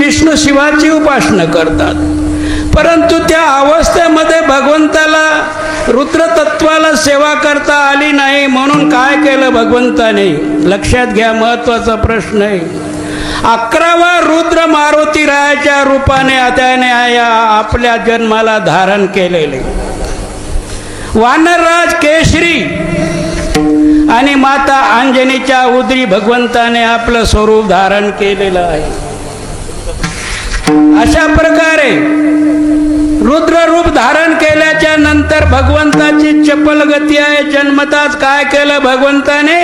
विष्णू शिवाची उपासना करतात, परंतु त्या अवस्थेमध्ये भगवंताला रुद्रतत्वाला सेवा करता आली नाही. म्हणून काय केलं भगवंताने? लक्षात घ्या, महत्वाचा प्रश्न आहे. 11वा रुद्र मारुती रायाच्या रूपाने त्याने आपल्या जन्माला धारण केलेले. वानरराज केशरी आणि माता अंजनीच्या उदरी भगवंताने आपलं स्वरूप धारण केलेलं आहे. अशा प्रकारे रुद्र रूप धारण केल्याच्या नंतर भगवंताची चपल गती आहे. जन्मताच काय केलं भगवंताने?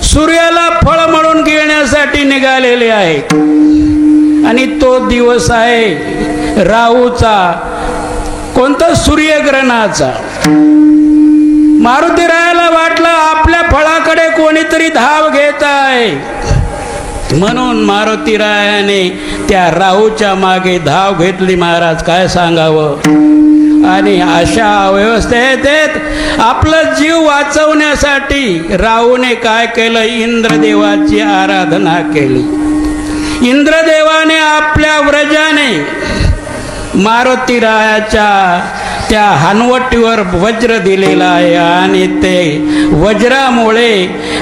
सूर्याला फळ म्हणून घेण्यासाठी निघालेले आहे. आणि तो दिवस आहे राहूचा, कोणता? सूर्यग्रहणाचा. मारुतीरायाला वाटलं आपल्या फळाकडे कोणीतरी धाव घेत आहे, म्हणून मारुतीरायाने त्या राहूच्या मागे धाव घेतली. महाराज काय सांगावं. आणि अशा अवस्थेत आपलं जीव वाचवण्यासाठी राहूने काय केलं? इंद्रदेवाची आराधना केली. इंद्रदेवाने आपल्या व्रजाने मारुतीरायाच्या त्या हनवटीवर वज्र दिलेला आहे आणि ते वज्रामुळे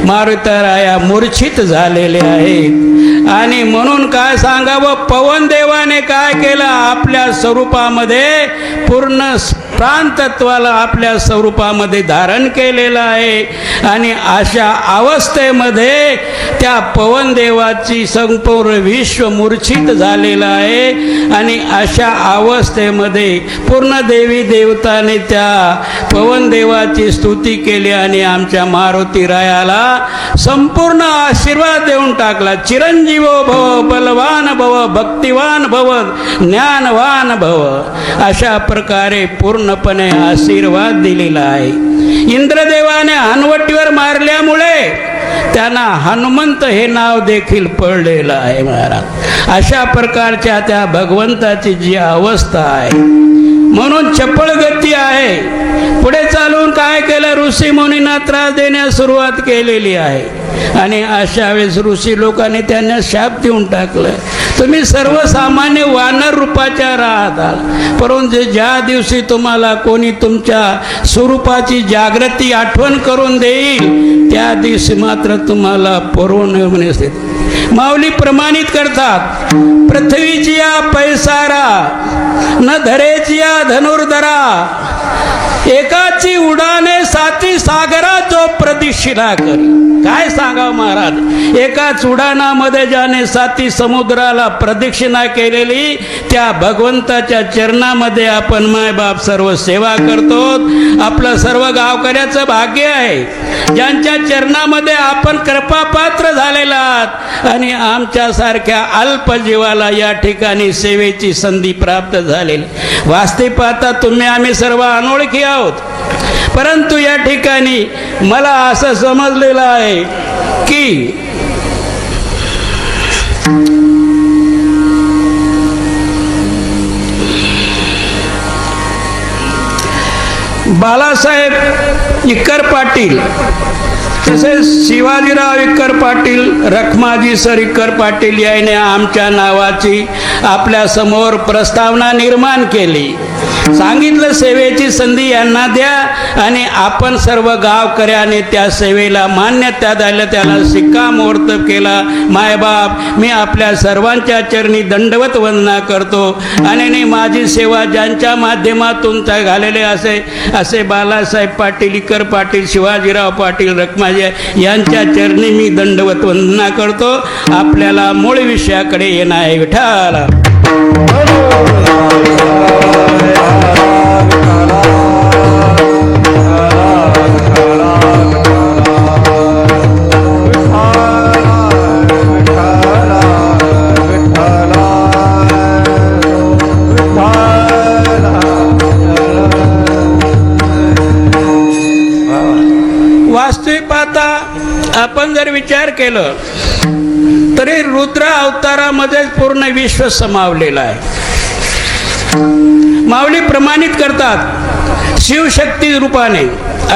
मारुतीराया मूर्छित झालेले आहेत. आणि म्हणून काय सांगावं, पवनदेवाने काय केलं? आपल्या स्वरूपामध्ये पूर्ण प्राणतत्वाला आपल्या स्वरूपामध्ये धारण केलेलं आहे. आणि अशा अवस्थेमध्ये त्या पवनदेवाची संपूर्ण विश्व मूर्छित झालेलं आहे. आणि अशा अवस्थेमध्ये पूर्ण देवी देवताने त्या पवनदेवाची स्तुती केली आणि आमच्या मारुतीरायाला संपूर्ण आशीर्वाद देऊन टाकला. चिरंजीवो भव, बलवान भव, भक्तिवान भव, ज्ञानवान भव, अशा प्रकारे पूर्णपणे आशीर्वाद दिलेला आहे. इंद्रदेवाने हनवटीवर मारल्यामुळे त्यांना हनुमंत हे नाव देखील पडलेलं आहे. महाराज अशा प्रकारच्या त्या भगवंताची जी अवस्था आहे, म्हणून चपळ गती आहे. पुढे चालून काय केलं? ऋषी मुनींना त्रास देण्यास सुरुवात केलेली आहे. आणि अशा वेळेस ऋषी लोकांनी त्यांना शाप देऊन टाकलं, तुम्ही सर्वसामान्य वानर रूपाच्या राहताल, परंतु ज्या दिवशी तुम्हाला कोणी तुमच्या स्वरूपाची जागृती आठवण करून देईल त्या दिवशी मात्र तुम्हाला पूर्ण स्थिती. माऊली प्रमाणित करतात, पृथ्वीची या पैसारा न धरेची या धनुर्धरा, एकाची उडाने साती सागरा जो प्रदिक्षिणा करी. काय सांगावं महाराज, एकाच उडाणामध्ये ज्याने साती समुद्राला प्रदक्षिणा केलेली त्या भगवंताच्या चरणामध्ये आपण मायबाप सर्व सेवा करतो. आपलं सर्व गावकऱ्याचं भाग्य आहे ज्यांच्या चरणामध्ये आपण कृपापात्र झालेला आहात. आणि आमच्यासारख्या अल्प जीवाला या ठिकाणी सेवेची संधी प्राप्त झालेली. वास्तविक पाहता तुम्ही आम्ही सर्व अनोळखी आहोत, परंतु या ठिकाणी मला असं समजलेलं आहे की बाळासाहेब इक्कर पाटील, तसेच शिवाजीराव इक्कर पाटील, रखमाजी सर इक्कर पाटील याने आमच्या नावाची आपल्या समोर प्रस्तावना निर्माण केली. सांगितलं सेवेची संधी यांना द्या आणि आपण सर्व गावकऱ्याने त्या सेवेला मान्यता द्यायला त्याला शिक्कामोर्तब केला. मायबाप मी आपल्या सर्वांच्या चरणी दंडवत वंदना करतो आणि माझी सेवा ज्यांच्या माध्यमातून झालेले असे बाळासाहेब पाटील इक्कर पाटील, शिवाजीराव पाटील, रखमाजी यांच्या चरणी मी दंडवत वंदना करतो. आपल्याला मूळ विषयाकडे येणं आहे. विठ्ठल वास्तविक पाहता आपण जर विचार केलं तरी रुद्र अवतारामध्ये पूर्ण विश्व समावलेलं आहे. माऊली प्रमाणित करतात शिवशक्ती रूपाने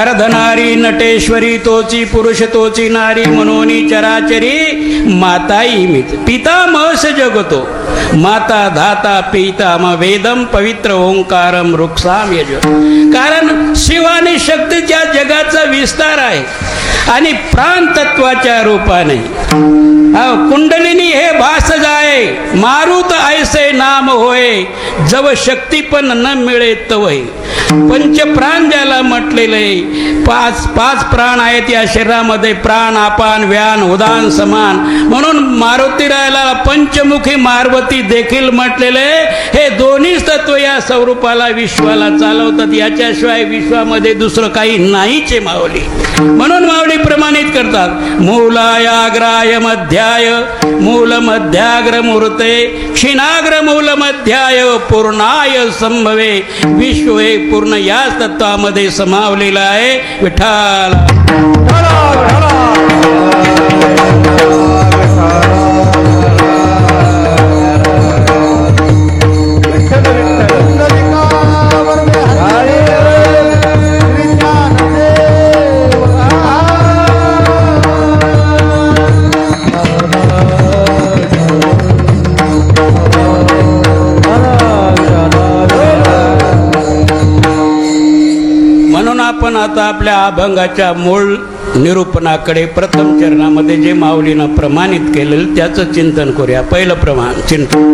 अर्धनारी नटेश्वरी तोची पुरुष तोची नारी मनोनी चराचरी माताई मीच. पितामहस जगतो माता धाता पिता म वेदम पवित्र ओंकारम रुक्षाम यज. कारण शिव आणि शक्तीच्या जगाचा विस्तार आहे आणि प्राण तत्वाच्या रूपाने कुंडलिनी हे भास जाय मारुत ऐसे नाम होय जव शक्ती पण न मिळे तवय. पंच प्राण ज्याला म्हटलेले पाच प्राण आहेत या शरीरामध्ये. प्राण अपान व्यान उदान समान म्हणून मारुतीरायाला पंचमुखी मारवती देखील म्हटलेले. हे दोन्ही तत्व या स्वरूपाला विश्वाला चालवतात. याच्याशिवाय विश्वामध्ये दुसरं काही नाहीच माऊली. म्हणून माऊली प्रमाणित करतात मूलायाग्राय मध्याय मूल मध्याग्र मूर्ते क्षीणाग्र मूल मध्याय पूर्णाय संभवे. विश्व हे पूर्ण याच तत्वामध्ये समावलेलं आहे. विठ्ठल आपण आता आपल्या अभंगाच्या मूळ निरूपणाकडे प्रथम चरणामध्ये जे माऊलीनं प्रमाणित केलेलं त्याचं चिंतन करूया. पहिलं प्रमाण चिंतन.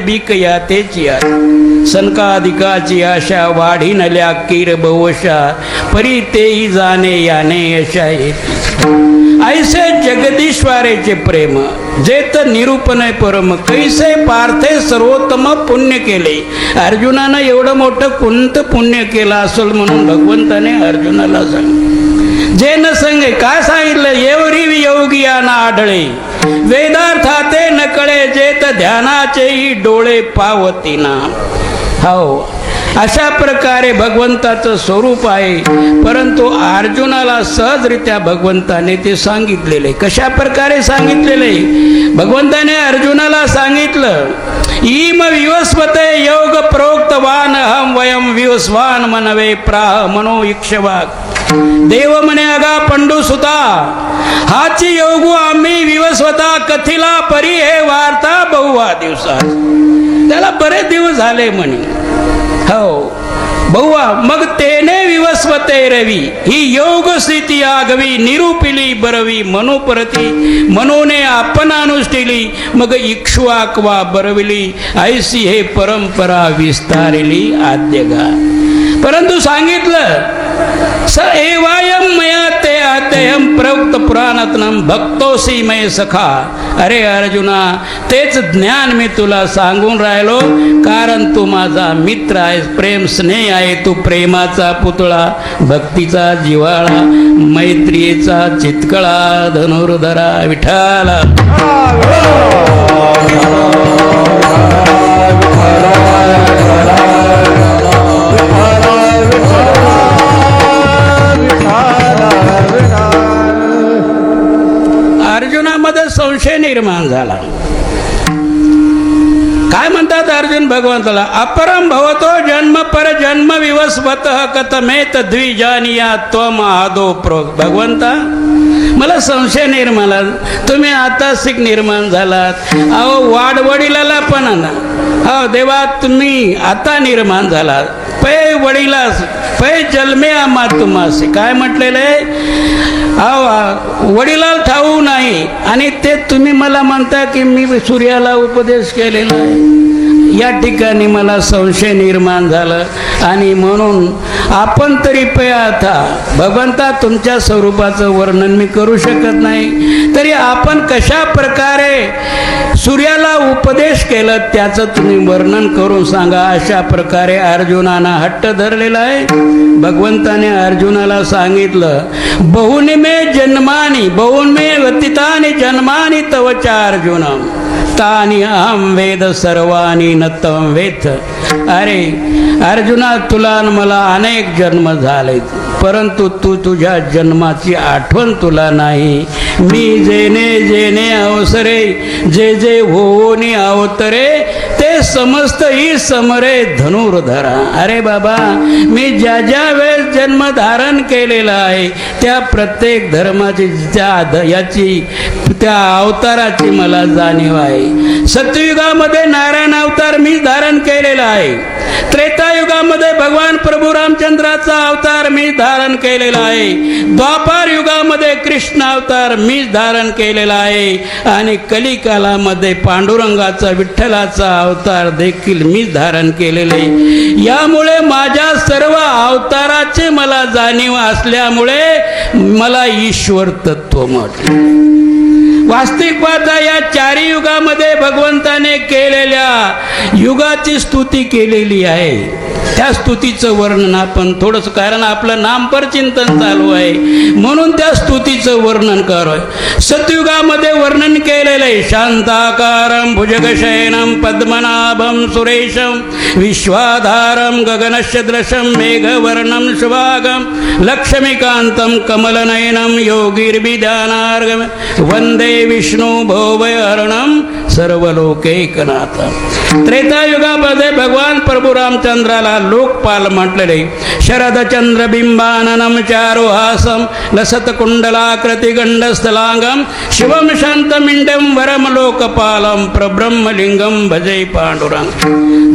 बीक या तेची सनकाधिकाची आशा वाढी नल्या कीर बहुशा परी तेही जाणे याने यशा. ऐसे जगदीश्वराचे प्रेम जेत निरूपण परम कैसे पार्थे सर्वोत्तम पुण्य केले. अर्जुनानं एवढं मोठं कोणतं पुण्य केलं असेल म्हणून भगवंताने अर्जुनाला सांग जे न सांगे काय सांगितलं. एवढी योगियाना आढळे वेदार्थाते नकळे जेत ध्यानाचेही डोळे पावतीना. हो अशा प्रकारे भगवंताचं स्वरूप आहे. परंतु अर्जुनाला सहजरित्या भगवंताने ते सांगितलेले. कशा प्रकारे सांगितलेले. भगवंताने अर्जुनाला सांगितलं इम विवस्वते योग प्रोक्तवान हम वयम विवस्वान मनवे प्राह मनो इक्षवाक. देव म्हणे अगा पंडू सुता हाची योगू आम्ही विवस्वता कथिला परी हे वार्ता बहुवा दिवसात. त्याला बरेच दिवस झाले म्हणे. हो बहुवा मग तेने विवस्वते रवी ही योग स्थिती आगवी निरूपिली बरवी मनोपरती मनोने आपण अनुष्ठिली मग इक्ष्वाक्वा बरविली ऐसी हे परंपरा विस्तारिली आद्यगा. परंतु सांगितलं स एवायम मया ते आद्यम प्रवक्त पुराणातनं भक्तोसी मय सखा. अरे अर्जुना तेच ज्ञान मी तुला सांगून राहिलो कारण तू माझा मित्र आहेस, प्रेम स्नेह आहे, तू प्रेमाचा पुतळा, भक्तीचा जिव्हाळा, मैत्रीचा चितकळा, धनुर्धरा विठ्ठला. अर्जुनामध्ये संशय निर्माण झाला. काय म्हणतात अर्जुन भगवंताला, अपरम भवतो जन्म पर जन्म विवस्वतः कथमेत द्विजानिया त्वम आदो प्रो. भगवंता मला संशय निर्माण, तुम्ही आता शिक निर्माण झालात. अहो वाडवडिलाला पण अहो देवा तुम्ही आता निर्माण झालात. पै वडिलास पै जन्मे आम्हा तुम्हासे काय म्हटलेलं आहे. वडिलाला ठाऊ नाही आणि ते तुम्ही मला म्हणता की मी सूर्याला उपदेश केलेला आहे. या ठिकाणी मला संशय निर्माण झाला आणि म्हणून आपण तरी आता भगवंता तुमच्या स्वरूपाचं वर्णन मी करू शकत नाही तरी आपण कशा प्रकारे सूर्याला उपदेश केलं त्याचं तुम्ही वर्णन करून सांगा. अशा प्रकारे अर्जुनानं हट्ट धरलेला आहे. भगवंताने अर्जुनाला सांगितलं बहुनिमे जन्मानी बहुन्मे व्यतीतानि जन्मानी तवचा अर्जुन तानि अहम वेद सर्वानी न तम वेद. अरे अर्जुना तुला मला अनेक जन्म झाले परंतु तू तुझ्या जन्माची आठवण तुला नाही. मी जेने जेने अवसरे जे जे होनी अवतरे ते समस्त ही समरे धनुर्धरा. अरे बाबा मी ज्या ज्या वेळेस जन्म धारण केलेला आहे त्या प्रत्येक धर्माची त्या अवताराची मला जाणीव आहे. सत्ययुगामध्ये नारायण अवतार मी धारण केलेला आहे. त्रेतायुगामध्ये भगवान प्रभू रामचंद्राचा अवतार मी धारण केलेला आहे. द्वापार युगामध्ये कृष्ण अवतार मीच धारण केलेला आहे आणि कलिकालामध्ये पांडुरंगाचा विठ्ठलाचा अवतार देखील मीच धारण केलेले. यामुळे माझ्या सर्व अवताराचे मला जाणीव असल्यामुळे मला ईश्वर तत्व म्हटले. वास्तविक पाहता या चारी युगामध्ये भगवंताने केलेल्या युगाची स्तुती केलेली आहे. त्या स्तुतीचं वर्णन आपण थोडंसं कारण आपलं नामपर चिंतन चालू आहे म्हणून त्या स्तुतीचं वर्णन करोय. सतयुगामध्ये वर्णन केलेलं आहे शांताकारं भुजगशयनं पद्मनाभं सुरेशं विश्वाधारं गगनसदृशं मेघवर्णं शुभागं लक्ष्मीकान्तं कमलनयनं योगिर्विद्यानार्गं वंदे विष्णु भोवहरणं सर्वलोकैकनाथं. त्रेतायुगामध्ये भगवान प्रभू रामचंद्राला लोकपाल म्हटलेले. शरदचंद्र बिंबाननं चारुहासं लसत कुंडलाकृति गंडस्थलांगं शिवं शांतमिंडं वरम लोकपालं प्रब्रह्मलिंगं भजे पांडुरंग.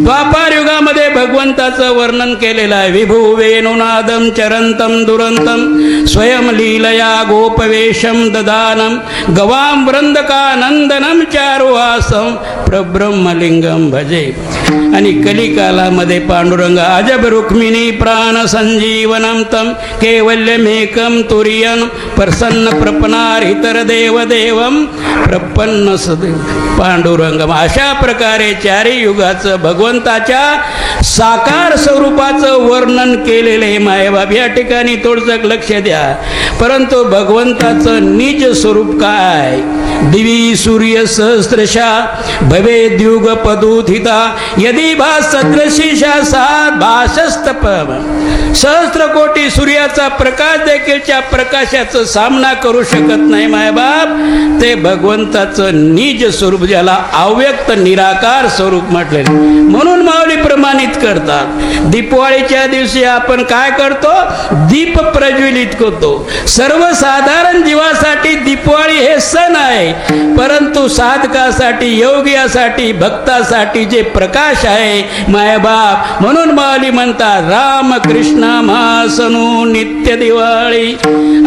द्वापार युगामध्ये भगवंताचं वर्णन केलेलं आहे. विभू वेणुनादं चरंतं दुरंतं स्वयं लीलया गोपवेशं ददानं गवां वृंदकानंदनं चारुहासं प्रब्रह्मलिंगं भजे. आणि कलिकालामध्ये पांडुरंग अजब रुक्मिणी प्राण संजीवनं तम कैवल्यमेकं तुर्यं प्रसन्न प्रपन्नार इतर देवदेवं प्रपन्न सदैव पांडुरंगम. अशा प्रकारे चारी युगाचं भगवंताच्या साकार स्वरूपाचं वर्णन केलेलं आहे. मायबाप या ठिकाणी थोडंसं लक्ष द्या. परंतु भगवंताचं निज स्वरूप काय. दिवी सूर्य सहस्रशा भवे द्युग पदुथिता यदि भास सदृशीशा सात भासस्तप. सहस्त्र कोटी सूर्याचा प्रकाश देखील त्या प्रकाशाचा सामना करू शकत नाही मायबाप. ते भगवंताचं निज स्वरूप ज्याला अव्यक्त निराकार स्वरूप म्हटले म्हणून माऊली प्रमाणित करतात. दीपावलीच्या दिवशी आपण काय करतो दीप प्रज्वलित करतो. सर्वसाधारण जीवासाठी दीपावली हे हे सण आहे, परंतु साधकासाठी, योगियासाठी, भक्तासाठी जे प्रकाश आहे मायबाप, म्हणून माऊली म्हणतात राम कृष्ण महासनू नित्य दिवाळी.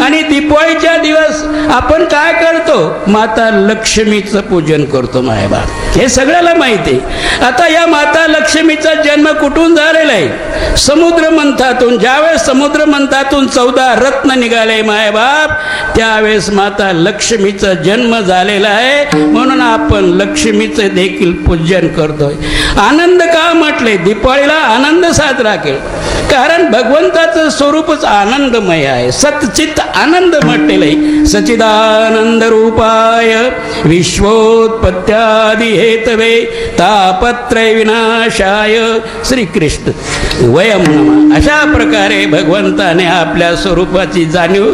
आणि दिवाळीच्या दिवस आपण काय करतो? माता लक्ष्मीचं पूजन करतो मायबाप, हे सगळ्याला माहिती आहे. आता या माता लक्ष्मीचा जन्म कुठून झालेला आहे? समुद्र मंथातून. ज्यावेळेस समुद्र मंथातून 14 रत्न निघाले मायबाप, त्यावेळेस माता लक्ष्मीचा जन्म झालेला आहे, म्हणून आपण लक्ष्मीचं देखील पूजन करतोय. आनंद का म्हटले? दिवाळीला आनंद साजरा केला, कारण भगवंताचं स्वरूपच आनंदमय आहे. सच्चित आनंद म्हटलेलं आहे. सच्चिदानंद रूपाय विश्वोत्पत्त्यादि हेतवे तापत्रय विनाशाय श्रीकृष्ण वयम नमः. अशा प्रकारे भगवंताने आपल्या स्वरूपाची जाणीव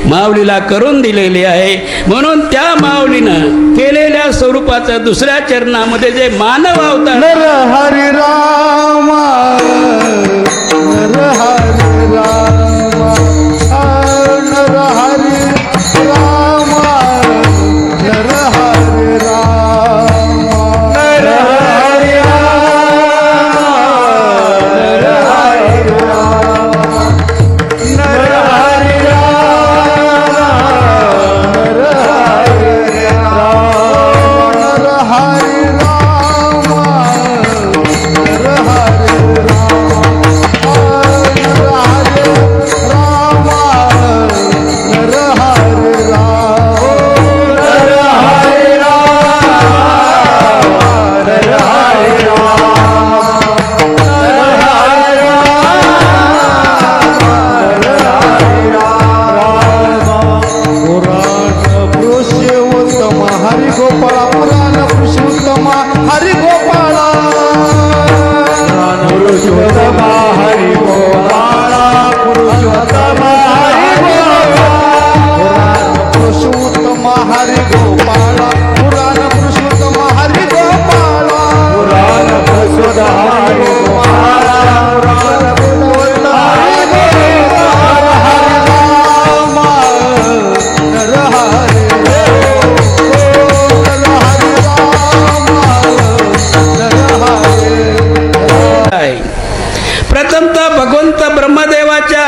माऊलीला करून दिलेली आहे. म्हणून त्या माऊलीनं केलेल्या स्वरूपाचा दुसऱ्या चरणामध्ये जे मानव अवतार नर हरी राम नर हरी राम नर हरी राम नर हरी राम नर हरी राम नर हरी राम नर हरी राम नर हरी राम नर हरी राम नर हरी प्रथमतः भगवंत ब्रह्मदेवाच्या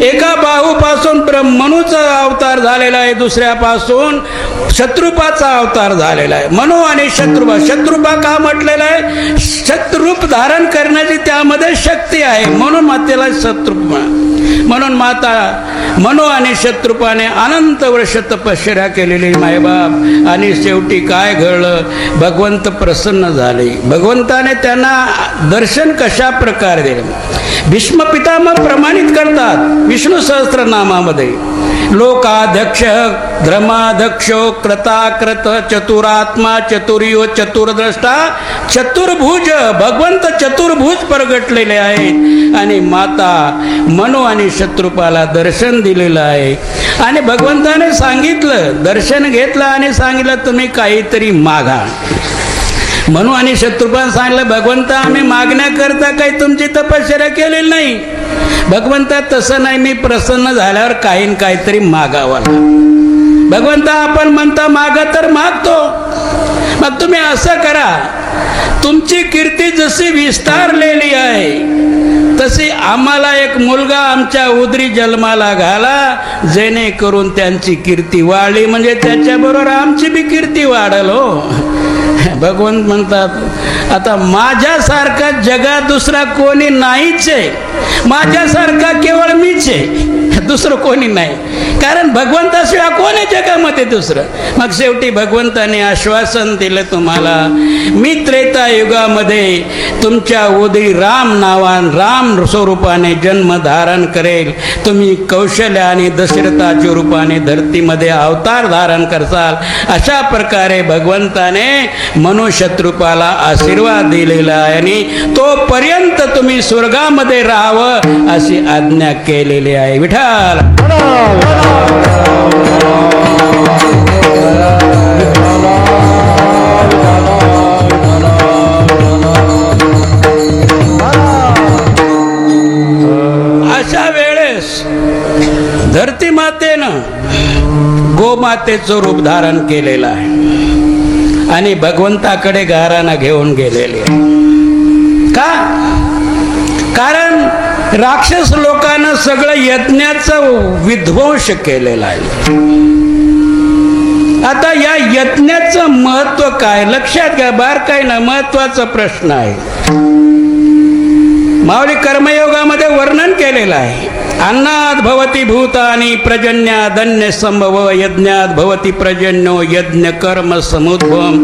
एका बाहूपासून मनुचा अवतार झालेला आहे, दुसऱ्यापासून शत्रुपाचा अवतार झालेला आहे. मनु आणि शत्रुपा. शत्रुपा का म्हटलेला आहे? शत्रुरूप धारण करण्याची त्यामध्ये शक्ती आहे, म्हणून मातेला शत्रुपा. म्हणून माता मनु आणि शत्रुपाने अनंत वर्ष तपश्चर्या केलेली मायबाप. आणि शेवटी काय घडलं? भगवंत प्रसन्न झाले. भगवंताने त्यांना दर्शन कशा प्रकारे दिलं? भीष्म पितामह प्रमाणित करतात विष्णू सहस्त्रनामामध्ये. लोकाध्यक्ष धर्माध्यक्षो कृताकृत चतुरात्मा चतुर्यो चतुर्द्रष्टा चतुर्भुज. भगवंत चतुर्भुज प्रगटलेले आहेत. आणि माता मनु आणि शत्रुपाला दर्शन दिलेलं आहे. आणि भगवंताने सांगितलं, दर्शन घेतलं आणि सांगितलं तुम्ही काहीतरी मागा. मनु आणि शत्रुपाने सांगितलं, भगवंता आम्ही मागण्याकरता काही तुमची तपश्चर्या केलेली नाही. भगवंता तसं नाही, मी प्रसन्न झाल्यावर काही काहीतरी मागावं. भगवंता आपण म्हणता मागा तर मागतो, मग तुम्ही असं करा, तुमची कीर्ती जशी विस्तारलेली आहे तशी आम्हाला एक मुलगा आमच्या उदरी जन्माला घाला, जेणेकरून त्यांची कीर्ती वाढली, म्हणजे त्याच्याबरोबर आमची बी कीर्ती वाढल. हो, भगवंत म्हणतात आता माझ्यासारखा जगात दुसरा कोणी नाहीच आहे. माझ्यासारखा केवळ मीच आहे, दुसरं कोणी नाही. कारण भगवंताशिवाय कोण आहे जगामध्ये दुसरं? मग शेवटी भगवंताने आश्वासन दिलं तुम्हाला, मी त्रेता युगामध्ये तुमच्या उदरी राम नावान राम स्वरूपाने जन्म धारण करेल. तुम्ही कौशल्य आणि दशरथाच्या रूपाने धरतीमध्ये अवतार धारण करसाल. अशा प्रकारे भगवंताने मनुशत्रुपाला आशीर्वाद दिलेला आहे आणि तोपर्यंत तुम्ही स्वर्गामध्ये राहावं अशी आज्ञा केलेली आहे. विठ्ठल अशा वेळेस धरती मातेनं गोमातेचं रूप धारण केलेलं आहे आणि भगवंताकडे गारानं घेऊन गेलेले आहे. का? कारण राक्षस लोकांना सगळं यज्ञाचं विध्वंस केलेलं आहे. आता या यज्ञाचं महत्व काय लक्षात घ्या. बारकाईनं महत्वाचा प्रश्न आहे. माऊली कर्मयोगामध्ये वर्णन केलेलं आहे. अन्नात भवती भूतानि प्रजन्यादन्य संभव यज्ञात भवती प्रजन्यो यज्ञ कर्म समुद्भवम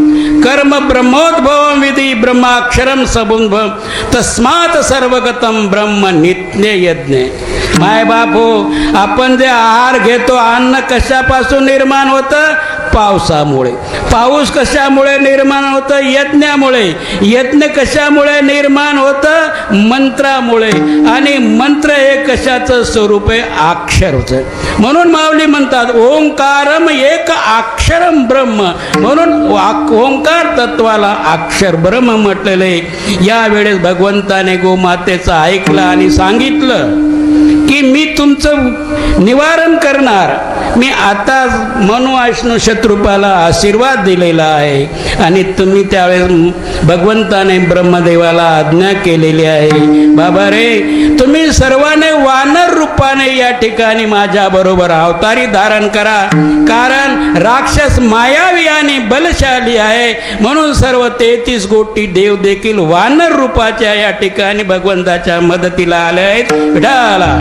कर्म ब्रह्मोद्भवम विधि ब्रह्माक्षरम समुद्भवम तस्मात् सर्वगतम ब्रह्म नित्य यज्ञ. माय बापो, आपण जे आहार घेतो अन्न कशापासून निर्माण होतं? पावसामुळे. पाऊस कशामुळे निर्माण होतं? यज्ञामुळे. यज्ञ कशामुळे निर्माण होतं? मंत्रामुळे. आणि मंत्र हे कशाचं स्वरूप आहे? अक्षरचं. म्हणून माऊली म्हणतात ओंकारम एक अक्षरम ब्रह्म. म्हणून ओंकार तत्वाला अक्षर ब्रह्म म्हटलेले. यावेळेस भगवंताने गोमातेचं ऐकलं आणि सांगितलं की मी तुमचं निवारण करणार. मी आता मनुविष्णू शत्रुपाला आशीर्वाद दिलेला आहे आणि तुम्ही त्यावेळेस भगवंताने ब्रह्मदेवाला आज्ञा केलेली आहे, बाबा रे तुम्ही सर्वांनी वानर रूपाने या ठिकाणी माझ्या बरोबर अवतारी धारण करा. कारण राक्षस मायावी आणि बलशाली आहे. म्हणून सर्व 33 कोटी देव देखील वानर रूपाच्या या ठिकाणी भगवंताच्या मदतीला आले आहेत. विठाला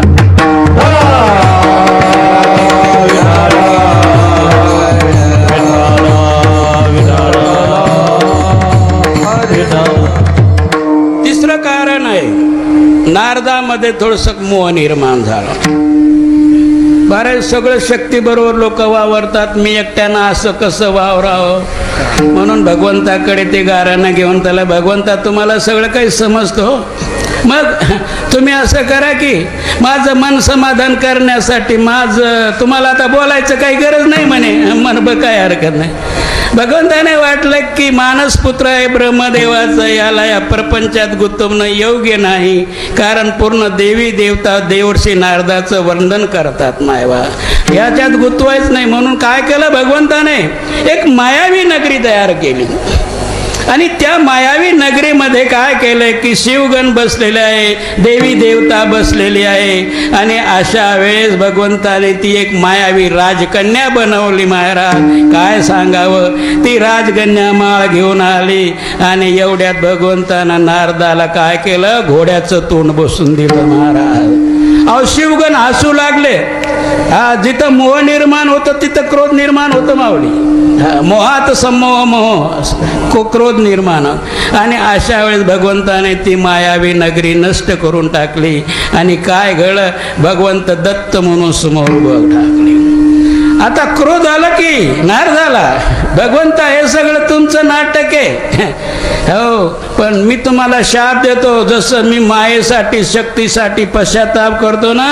तिसरं कारण आहे नारदामध्ये थोडंसं मोह निर्माण झाला. बरेच सगळं शक्ती बरोबर लोक वावरतात, मी एकट्यानं असं कसं वावरावं. म्हणून भगवंताकडे ते गारानं घेऊन त्याला भगवंता तुम्हाला सगळं काही समजतो, मग तुम्ही असं करा की माझं मन समाधान करण्यासाठी तुम्हाला आता बोलायचं काही गरज नाही म्हणे. मन काय हरकत नाही. भगवंताने वाटलं की मानसपुत्र आहे ब्रह्मदेवाचं, याला या प्रपंचात गुंतवणं योग्य नाही. कारण पूर्ण देवी देवता देवर्षी नारदाचं वर्णन करतात. मायवा याच्यात गुंतवायच नाही. म्हणून काय केलं भगवंताने? एक मायावी नगरी तयार केली. आणि त्या मायावी नगरीमध्ये काय केलंय की शिवगण बसलेले आहे, देवी देवता बसलेली आहे. आणि अशा वेळेस भगवंताने ती एक मायावी राजकन्या बनवली. महाराज काय सांगावं, ती राजकन्या माळ घेऊन आली आणि एवढ्यात भगवंतानं नारदाला काय केलं? घोड्याचं तोंड बसून दिलं. महाराज अहो शिवगण हसू लागले. जिथं मोह निर्माण होतं तिथं क्रोध निर्माण होतं माऊली. मोहात समोह मोह क्रोध निर्माण. आणि अशा वेळेस भगवंताने ती मायावी नगरी नष्ट करून टाकली. आणि काय घडलं? भगवंत दत्त म्हणून समोर उभं टाकले. आता क्रोध आला की नारदाला, भगवंता हे सगळं तुमचं नाटक आहे. हो, पण मी तुम्हाला शाप देतो. जसं मी मायेसाठी शक्तीसाठी पश्चाताप करतो ना,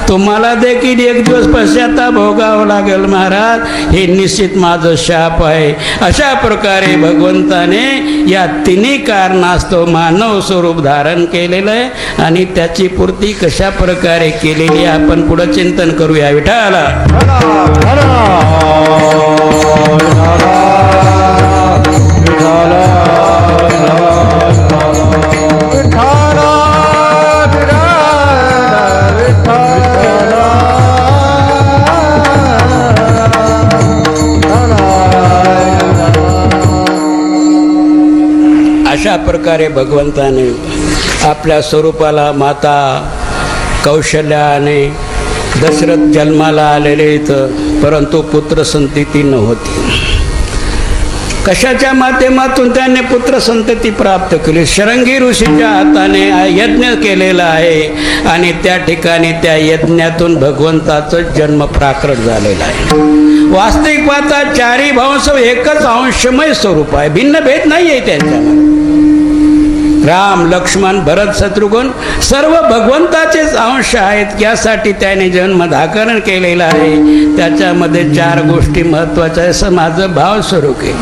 तुम्हाला देखील एक दिवस पश्चाताप भोगावं लागेल. महाराज हे निश्चित माझं शाप आहे. अशा प्रकारे भगवंताने या तिन्ही कारणास्तव मानव स्वरूप धारण केलेलं आहे. आणि त्याची पूर्ती कशा प्रकारे केलेली आपण पुढे चिंतन करूया. विठाला अशा प्रकारे भगवंताने आपल्या स्वरूपाला माता कौशल्याने दशरथ जन्माला आलेले इथं, परंतु पुत्र संतती नव्हती. कशाच्या माध्यमातून त्याने पुत्र संतती प्राप्त केली? शरंगी ऋषीच्या हाताने यज्ञ केलेला आहे आणि त्या ठिकाणी त्या यज्ञातून भगवंताचं जन्म प्राकट झालेला आहे. वास्तविक पाहता चारी भावस एकच अंशमय स्वरूप आहे, भिन्न भेद नाही आहे त्यांच्यामध्ये. राम लक्ष्मण भरत शत्रुघ्न सर्व भगवंताचेच अंश आहेत. यासाठी त्याने जन्म धारण केलेला आहे. त्याच्यामध्ये 4 गोष्टी महत्वाच्या आहे असं माझं भाव स्वरूप आहे.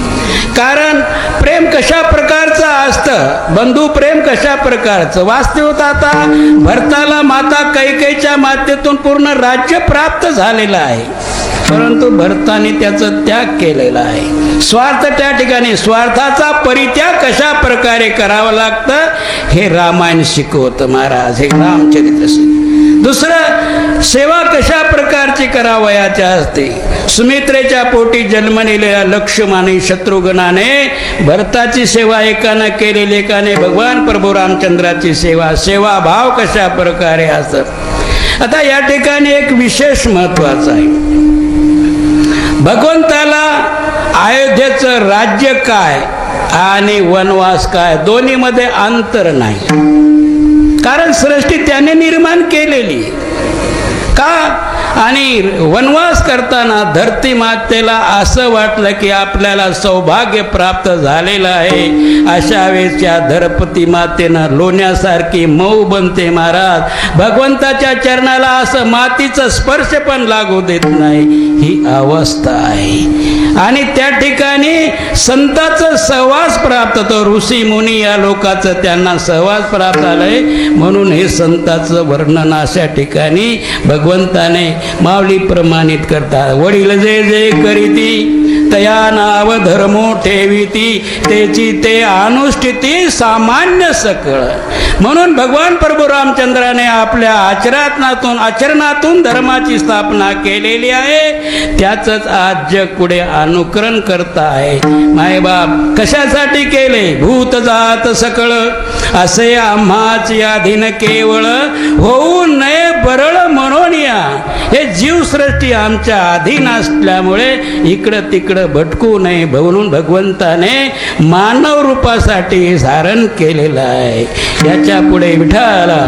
कारण प्रेम कशा प्रकारचं असतं, बंधू प्रेम कशा प्रकारचं. वास्तविकता आता भरताला माता कैकेयीच्या मातेतून पूर्ण राज्य प्राप्त झालेलं आहे. परंतु भरताने त्याचा त्याग केलेला आहे. स्वार्थ त्या ठिकाणी, स्वार्थाचा परित्याग कशा प्रकारे करावा लागतं हे रामायण शिकवतं महाराज, हे रामचरित्र. दुसरं, सेवा कशा प्रकारची करावयाची असते. सुमित्रेच्या पोटी जन्मलेल्या लक्ष्मण शत्रुघ्नाने भरताची सेवा एकाने केलेली, एकाने भगवान प्रभू रामचंद्राची सेवा. सेवा भाव कशा प्रकारे असत. आता या ठिकाणी एक विशेष महत्वाचं आहे. भगवंताला अयोध्येचं राज्य काय आणि वनवास काय दोन्हीमध्ये अंतर नाही. कारण सृष्टी त्याने निर्माण केलेली का. आणि वनवास करताना धरती मातेला असं वाटलं की आपल्याला सौभाग्य प्राप्त झालेलं आहे. अशा वेळेच्या धरपती मातेनं लोण्यासारखी मऊ बनते महाराज. भगवंताच्या चरणाला असं मातीचा स्पर्श पण लागू देत नाही, ही अवस्था आहे. आणि त्या ठिकाणी संतांचा सहवास प्राप्त होतो. ऋषी मुनी या लोकांचं त्यांना सहवास प्राप्त झालंय. म्हणून हे संतांचं वर्णन अशा ठिकाणी भगवंताने माऊली प्रमाणित करतात. वडील जे जे करीती तया नाव धर्मो ठेविती, त्याची ते अनुष्ठिती सामान्य सकळ. म्हणून भगवान प्रभू रामचंद्राने आपल्या आचरणातून धर्माची स्थापना केलेली आहे. त्याच आज जग पुढे अनुकरण करता आहे. मायबाप कशासाठी केले. भूत जात सकळ असे आम्हाची अधीन केवळ, होऊ नये बरळ म्हणून या. हे जीवसृष्टी आमच्या अधीन असल्यामुळे इकडं तिकडं भटकू नये म्हणून भगवंताने मानव रूपासाठी धारण केलेलं आहे. याच्या पुढे विठाला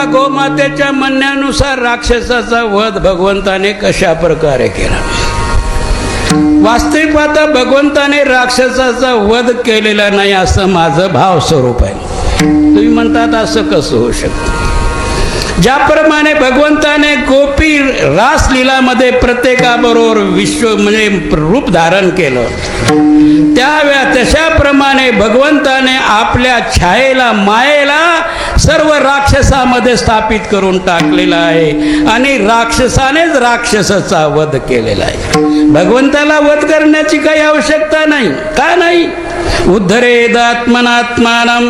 गोमातेच्या म्हणण्यानुसार राक्षसाचा वध भगवंताने कशा प्रकारे केला. वास्तविक पाहता भगवंताने राक्षसाचा वध केलेला नाही असं माझं भावस्वरूप आहे. तुम्ही म्हणतात असं कसं होऊ शकतं. ज्याप्रमाणे भगवंताने गोपी रासलीलामध्ये प्रत्येकाबरोबर विश्व म्हणजे रूप धारण केलं, तशाप्रमाणे भगवंताने आपल्या छायेला मायेला सर्व राक्षसामध्ये स्थापित करून टाकलेला आहे. आणि राक्षसानेच राक्षसाचा वध केलेला आहे. भगवंताला वध करण्याची काही आवश्यकता नाही. का नाही. उद्धरेदात्मनात्मानं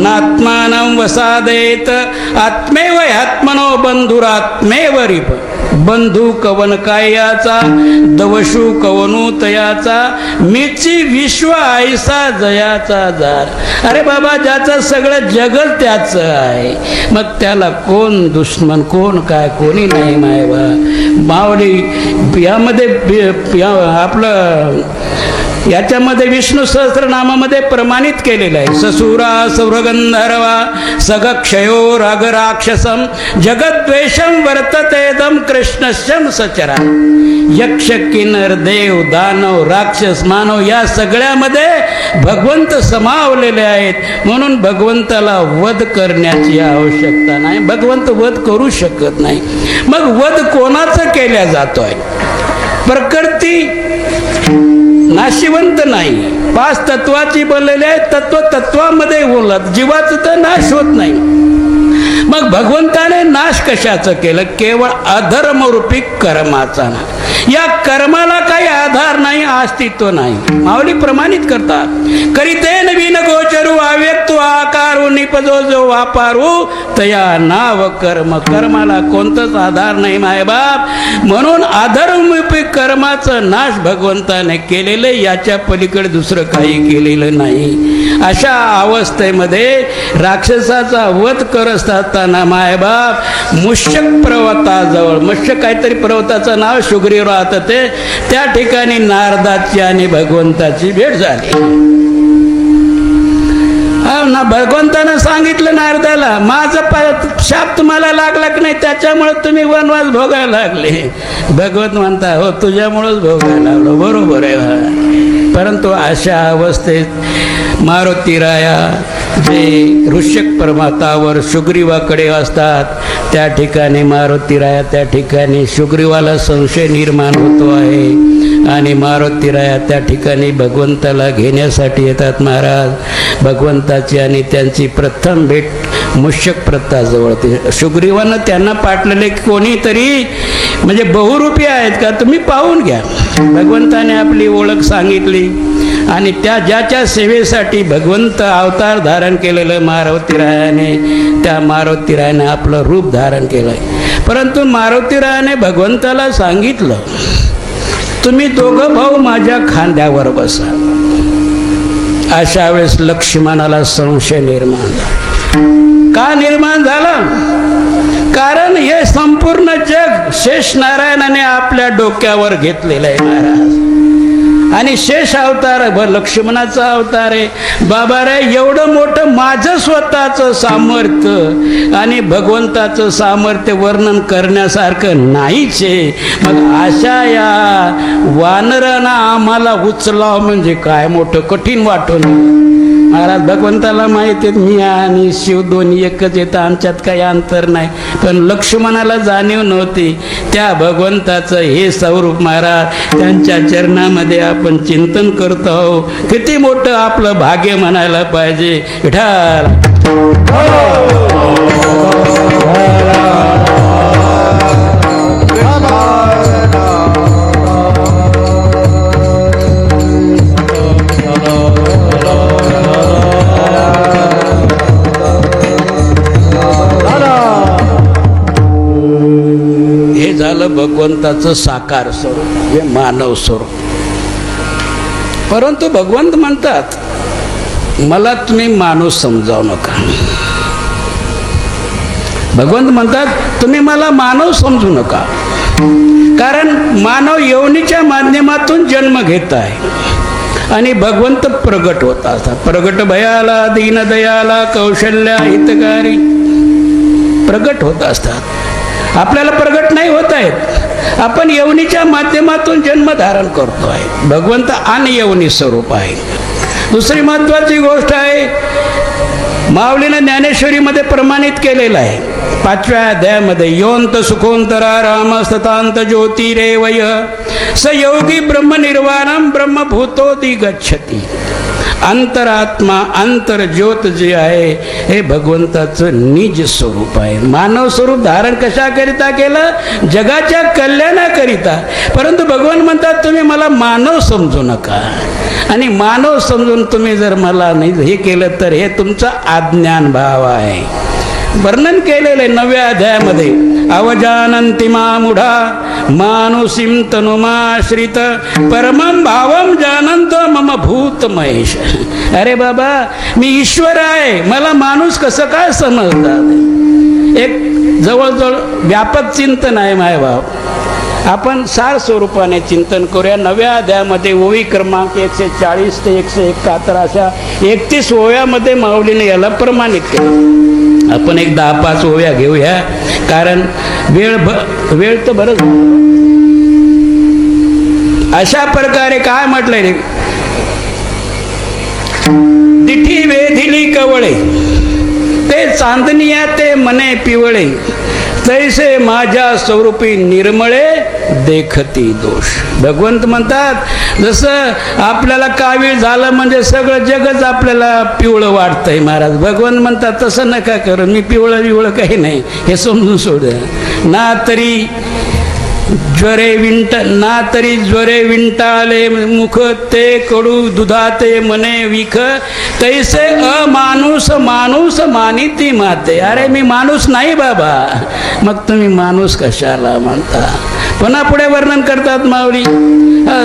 नात्मानं वसादेत आत्मेव आत्मनो बंधुरात्मेव रिप. बंधू कवन कायाचा दवशू कवनू तयाचा मीची विश्व आयसा जयाचा जार. अरे बाबा, ज्याचं सगळं जगत त्याचं आहे, मग त्याला कोण दुश्मन कोण काय कोणी नाही. मायबा माऊली यामध्ये आपलं याच्यामध्ये विष्णू सहस्रनामामध्ये प्रमाणित केलेलं आहे. ससुरा सौरगंधर्वा सगक्षयो रागराक्षसम जगद्वेषम वर्ततेदम कृष्णस्यम सचरा. यक्ष किन्नर देव दानव राक्षस मानव या सगळ्यामध्ये भगवंत समावलेले आहेत. म्हणून भगवंताला वध करण्याची आवश्यकता नाही. भगवंत वध करू शकत नाही. मग वध कोणाचा केल्या जातोय. प्रकृती नाशिवंत नाही. 5 तत्वाची बनलेले आहे. तत्वामध्ये बोलत जीवाचं तर नाश होत नाही. मग भगवंताने नाश कशाचं केलं. केवळ अधर्मरूपी कर्माचा. या कर्माला काही आधार नाही, अस्तित्व नाही. माऊली प्रमाणित करतात. करीते नवीन गोचरू अव्यक्तो आकारू निपजो जो वापारू तया नाव कर्म. कर्माला कोणताच आधार नाही मायबाप. म्हणून अधर्मरूपी कर्माचं नाश भगवंताने केलेलं, याच्या पलीकडे दुसरं काही केलेलं नाही. अशा अवस्थेमध्ये राक्षसाचा वध करत असताना मायबाप मुष्यक पर्वताजवळ, मुष्यक काहीतरी पर्वताचं नाव शुगरीवर राहतं ते, त्या ठिकाणी नारदाची आणि भगवंताची भेट झाली. ना भगवंतानं सांगितलं नारदाला, माझं शाप तुम्हाला लागला की नाही, त्याच्यामुळे तुम्ही वनवास भोगायला लागले. भगवंत म्हणता हो तुझ्यामुळेच भोगायला लागलो. बरोबर आहे. परंतु अशा अवस्थेत मारुती राया जे ऋष्यक पर्वतावर शुग्रीवाकडे असतात त्या ठिकाणी मारुतीराया त्या ठिकाणी सुग्रीवाला संशय निर्माण होतो आहे आणि मारुतीराया त्या ठिकाणी भगवंताला घेण्यासाठी येतात. महाराज भगवंताची आणि त्यांची प्रथम भेट मुष्यक प्रताजवळ. सुग्रीवानं त्यांना पाठलेले कोणीतरी म्हणजे बहुरूपी आहेत का तुम्ही पाहून घ्या. भगवंताने आपली ओळख सांगितली आणि त्या ज्याच्या सेवेसाठी भगवंत अवतार धारण केलेलं मारुतीरायाने त्या मारुतीरायाने आपलं रूप धारण केलं. परंतु मारुतीरायाने भगवंताला सांगितलं तुम्ही दोघं भाऊ माझ्या खांद्यावर बसा. अशा वेळेस लक्ष्मणाला संशय निर्माण झाला. का निर्माण झाला? कारण हे संपूर्ण जग शेष नारायणाने आपल्या डोक्यावर घेतलेलं आहे महाराज. आणि शेष अवतार लक्ष्मणाचा अवतार आहे. बाबा रे एवढं मोठं माझं स्वतःचं सामर्थ्य आणि भगवंताचं सामर्थ्य वर्णन करण्यासारखं नाहीच आहे. मग अशा या वानरांना आम्हाला उचलावं म्हणजे काय मोठं कठीण वाटून. महाराज भगवंताला माहिती आहे मी आणि शिव दोन्ही एकच येतं आमच्यात काही अंतर नाही. पण लक्ष्मणाला जाणीव नव्हती त्या भगवंताचं हे स्वरूप. महाराज त्यांच्या चरणामध्ये आपण चिंतन करतो आहो. किती मोठं आपलं भाग्य म्हणायला पाहिजे. विठ्ठल भगवंताचं साकार स्वरूप हे मानव स्वरूप. परंतु भगवंत म्हणतात मला तुम्ही माणूस समजावू नका. भगवंत म्हणतात तुम्ही मला मानव समजू नका. कारण मानव योनीच्या माध्यमातून जन्म घेत आहे आणि भगवंत प्रगट होत असतात. प्रगट भयाला दीनदयाला कौशल्या हितकारी प्रगट होत असतात. आपल्याला प्रगट नाही होत आहेत. आपण यवनीच्या माध्यमातून जन्म धारण करतो आहे. भगवंत अनयवनी स्वरूप आहे. दुसरी महत्वाची गोष्ट आहे माऊलीने ज्ञानेश्वरीमध्ये प्रमाणित केलेलं आहे. 5व्या अध्यायामध्ये योंत सुखोंतरा रामस्ततांत ज्योतिरेवय स योगी ब्रह्मनिर्वाणम ब्रह्मभूतोदि गच्छति. अंतरात्मा अंतरज्योत जे आहे हे भगवंताचं निज स्वरूप आहे. मानव स्वरूप धारण कशाकरिता केलं? जगाच्या कल्याणाकरिता. परंतु भगवान म्हणतात तुम्ही मला मानव समजू नका. आणि मानव समजून तुम्ही जर मला नाही हे केलं तर हे तुमचा अज्ञान भाव आहे. वर्णन केलेलं आहे 9व्या अध्यायामध्ये अवजानन्ति मामुढा मानुषीं तनुमाश्रित परमं भावं जानन्तो मम भूत महेश. अरे बाबा मी ईश्वर आहे मला माणूस कसं काय समजतात? एक जवळजवळ व्यापक चिंतन आहे मायबाप. आपण सार स्वरूपाने चिंतन करूया. 9व्या अध्यायामध्ये ओवी क्रमांक 140 ते 171 अशा 31 ओव्यामध्ये माऊलीने याला प्रमाणित केलं. आपण एक 10-5 ओव्या घेऊया कारण वेळ तर बरंच. अशा प्रकारे काय म्हटलंय रे? दिठी वेधिली कवळे ते चांदनिया ते मने पिवळे तैसे माझ्या स्वरूपी निर्मळे देखती दोष. भगवंत म्हणतात जसं आपल्याला कावीळ झालं म्हणजे सगळं जगच आपल्याला पिवळं वाटतंय. महाराज भगवंत म्हणतात तसं नका करू. मी पिवळं बिवळं काही नाही हे समजून सोड. ना तरी ज्वरे विंटाले मुख ते कडू दुधाते मने विख तैसे अमानुष माणूस मानिती माते. अरे मी माणूस नाही बाबा. मग तुम्ही माणूस कशाला म्हणता? पुन्हा पुढे वर्णन करतात माऊली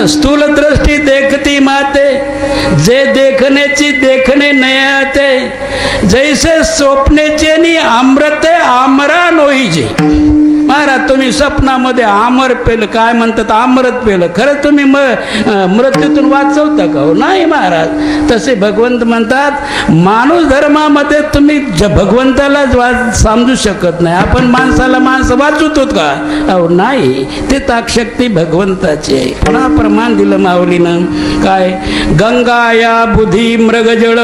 स्थूल दृष्टी देखती माते जे देखण्याची देखणे नयते जैसे स्वप्नेचे नि अमृते आमरा नोईजे. महाराज तुम्ही स्वप्नामध्ये आमर पेलं, काय म्हणतात अमृत पेलं, खरं तुम्ही मृत्यूतून वाचवता का? नाही महाराज, तसे भगवंत म्हणतात माणूस धर्मामध्ये तुम्ही भगवंताला समजू शकत नाही. आपण माणसाला माणसं वाचवतो का? अहो नाही, ते ताकशक्ती भगवंताची आहे. पुन्हा प्रमाण दिलं माऊलीनं, काय गंगाया बुधी मृगजळ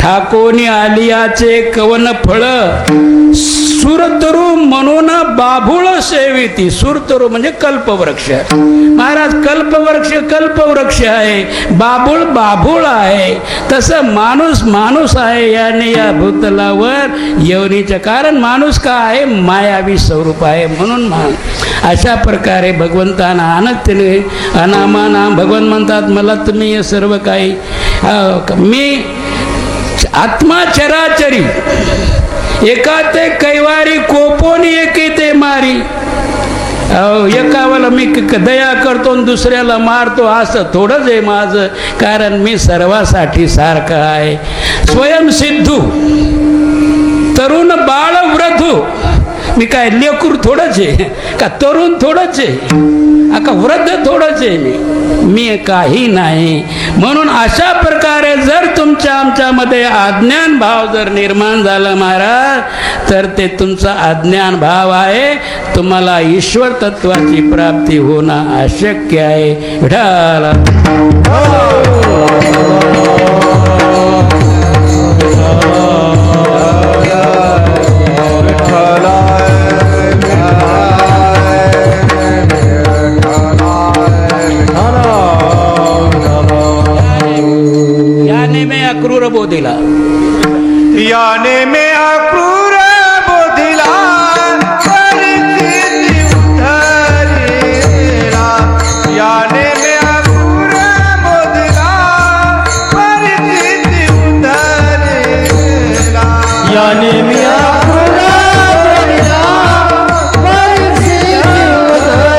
ठाकोनी आलियाचे कवन फळ सुरतरू म्हणून बाभुळ सेविती. सुरतरू म्हणजे कल्पवृक्ष. महाराज कल्पवृक्ष आहे, बाभुळ बाभुळ आहे. तसं माणूस आहे याने या भूतलावर येवणीचं कारण माणूस का आहे? मायावी स्वरूप आहे. म्हणून अशा प्रकारे भगवंताना आणतले अनामाना भगवंत म्हणतात मला तुम्ही हे सर्व काही मी आत्मा चराचरी एका ते कैवारी कोपोनी एके ते मारी. एकावाला मी दया करतो आणि दुसऱ्याला मारतो असं थोडंच आहे माझं, कारण मी सर्वासाठी सारखं आहे. स्वयंसिद्धू तरुण बाळ वृद्धू. मी काय लेकूर थोडंच आहे का? तरुण थोडंच आहे का? वृद्ध थोडंच आहे मी काही नाही. म्हणून अशा प्रकारे जर तुमच्या आमच्यामध्ये अज्ञान भाव जर निर्माण झाला महाराज, तर ते तुमचा अज्ञान भाव आहे. तुम्हाला ईश्वर तत्वाची प्राप्ती होणं अशक्य आहे. विठाला अक्रूर बोधिला, याने में अक्रूर बोधिला परिस्थिती उतरला. याने में अक्रूर बोधिला परिस्थिती उतरला. याने में अक्रूर बोधिला परिस्थिती उतरला.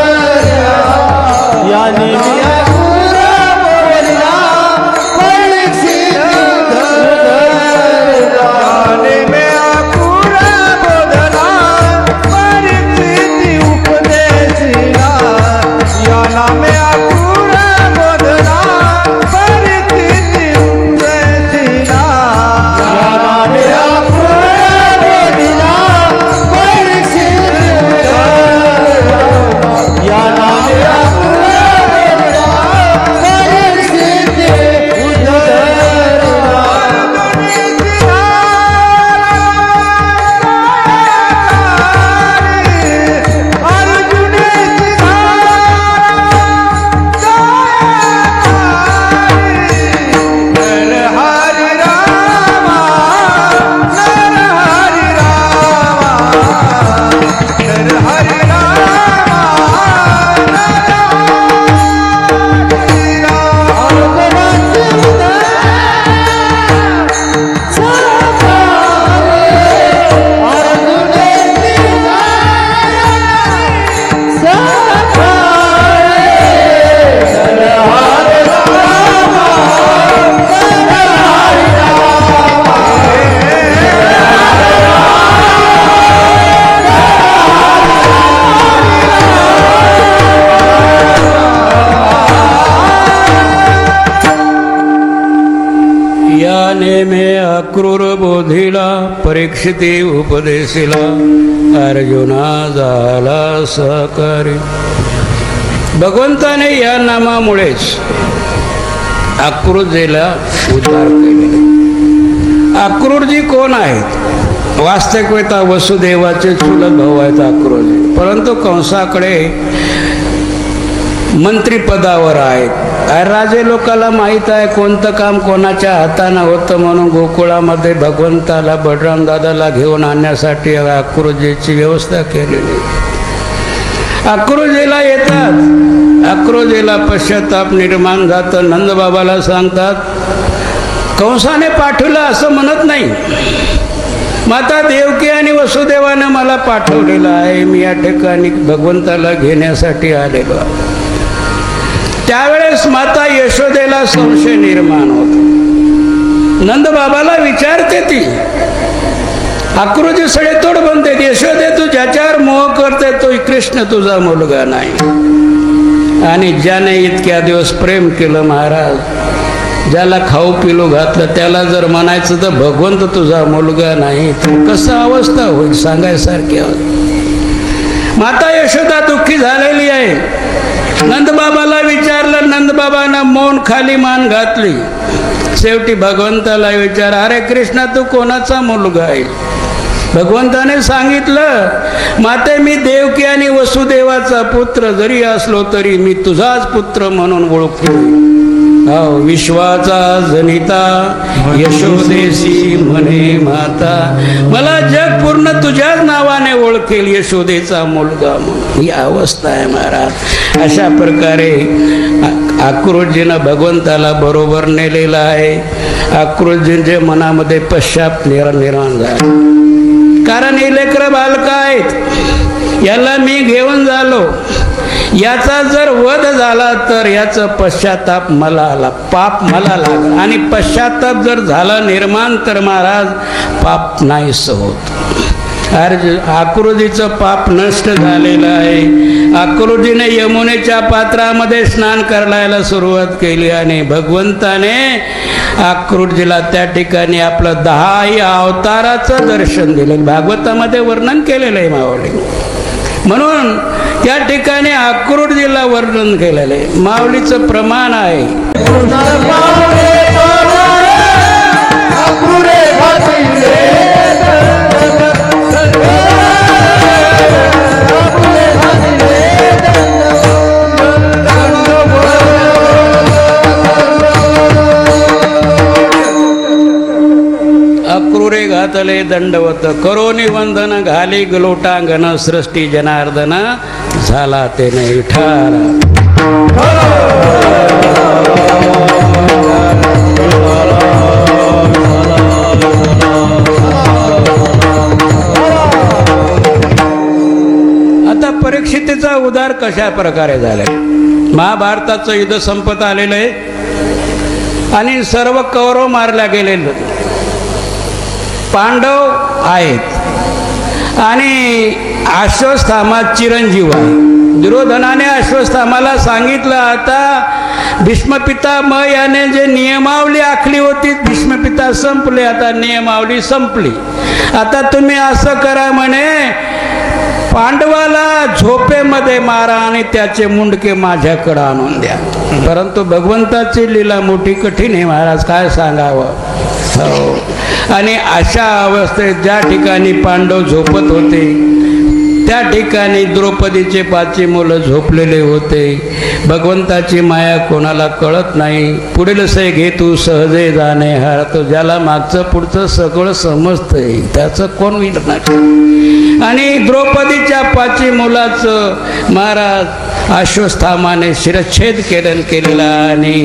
याने में अक्रूर बोधिला परीक्षिती उपदेशिला अर्जुना झाला सहकारी. भगवंताने या नामामुळेच अक्रूरजीला उद्धार केले. अक्रूरजी कोण आहेत? वास्तविकता वसुदेवाचे चुलत भाऊ आहेत अक्रूरजी, परंतु कंसाकडे मंत्रिपदावर आहेत. राजे लोकाला माहीत आहे कोणतं काम कोणाच्या हाताने होतं, म्हणून गोकुळामध्ये भगवंताला बलराम दादाला घेऊन आणण्यासाठी अक्रूरजीची व्यवस्था केलेली. अक्रूरजीला येतात, अक्रूरजीला पश्चाताप निर्माण जातं. नंदबाबाला सांगतात कंसाने पाठवलं असं म्हणत नाही, माता देवकी आणि वसुदेवाने मला पाठवलेलं आहे. मी या ठिकाणी भगवंताला घेण्यासाठी आलेलो आहे. त्यावेळेस माता यशोदेला संशय निर्माण होतो. नंदबाबाला विचारते ती, आक्रोजी सडेतोड बनते. यशोदे तू ज्याच्यावर मोह करते तो कृष्ण तुझा मुलगा नाही. आणि ज्याने इतक्या दिवस प्रेम केलं महाराज, ज्याला खाऊ पिलू घातलं, त्याला जर म्हणायचं तर भगवंत तुझा मुलगा नाही, तर कसं अवस्था होईल सांगायसारखी. माता यशोदा दुःखी झालेली आहे. नंदबाबाला विचारलं, नंदबाबांना मौन खाली मान घातली. शेवटी भगवंताला विचार, अरे कृष्णा तू कोणाचा मुलगा आहे? भगवंताने सांगितलं, माते मी देवकी आणि वसुदेवाचा पुत्र जरी असलो तरी मी तुझाच पुत्र म्हणून ओळखतो. विश्वाचा जनिता यशोदेशी म्हणे माता, मला जग पूर्ण तुझ्याच नावाने ओळखेल, यशोदेचा मुलगा म्हणून. ही अवस्था आहे महाराज. अशा प्रकारे आक्रोजीनं भगवंताला बरोबर नेलेला आहे. आक्रोजींच्या मनामध्ये पश्चात निर्माण झाला. कारण हे लेकरं बालक आहेत, याला मी घेऊन झालो, याचा जर वध झाला तर याचं पश्चाताप मला आला, पाप मला लागला. आणि पश्चाताप जर झाला निर्माण तर महाराज पाप नाहीस होत. आक्रोजीचं पाप नष्ट झालेलं आहे. आक्रोजीने यमुनेच्या पात्रामध्ये स्नान करायला सुरुवात केली आणि भगवंताने आक्रोजीला त्या ठिकाणी आपलं 10 अवताराचं दर्शन दिलं. भागवतामध्ये वर्णन केलेलं आहे मावली. म्हणून त्या ठिकाणी आक्रोजीला वर्णन केलेलं आहे. माऊलीचं प्रमाण आहे. अक्रूरे घातले दंडवत, करोनी वंदन घाली गलोटांगण, सृष्टी जनार्दन झाला ते नाही विठाला. आता परीक्षितीचा उद्धार कशा प्रकारे झालाय? महाभारताचं युद्ध संपत आलेलं आहे आणि सर्व कौरव मारल्या गेलेले. पांडव आहेत आणि अश्वत्थामा चिरंजीव आहे. दुर्योधनाने अश्वत्थामाला सांगितलं, आता भीष्मपिता याने जे नियमावली आखली होती, भीष्मपिता संपले, आता नियमावली संपली. आता तुम्ही असं करा म्हणे, पांडवाला झोपेमध्ये मारा आणि त्याचे मुंडके माझ्याकडे आणून द्या. परंतु भगवंताची लीला मोठी कठीण आहे महाराज, काय सांगावं. हो. आणि अशा अवस्थेत ज्या ठिकाणी पांडव झोपत होते त्या ठिकाणी द्रौपदीचे 5 मुलं झोपलेले होते. भगवंताची माया कोणाला कळत नाही. पुढील से घे तू सहजे जाणे हार, तो ज्याला मागचं पुढचं सगळं समजतंय त्याचं कोण विचारणार. आणि द्रौपदीच्या 5 मुलाचं महाराज अश्वत्थामाने शिरच्छेद केलेला आणि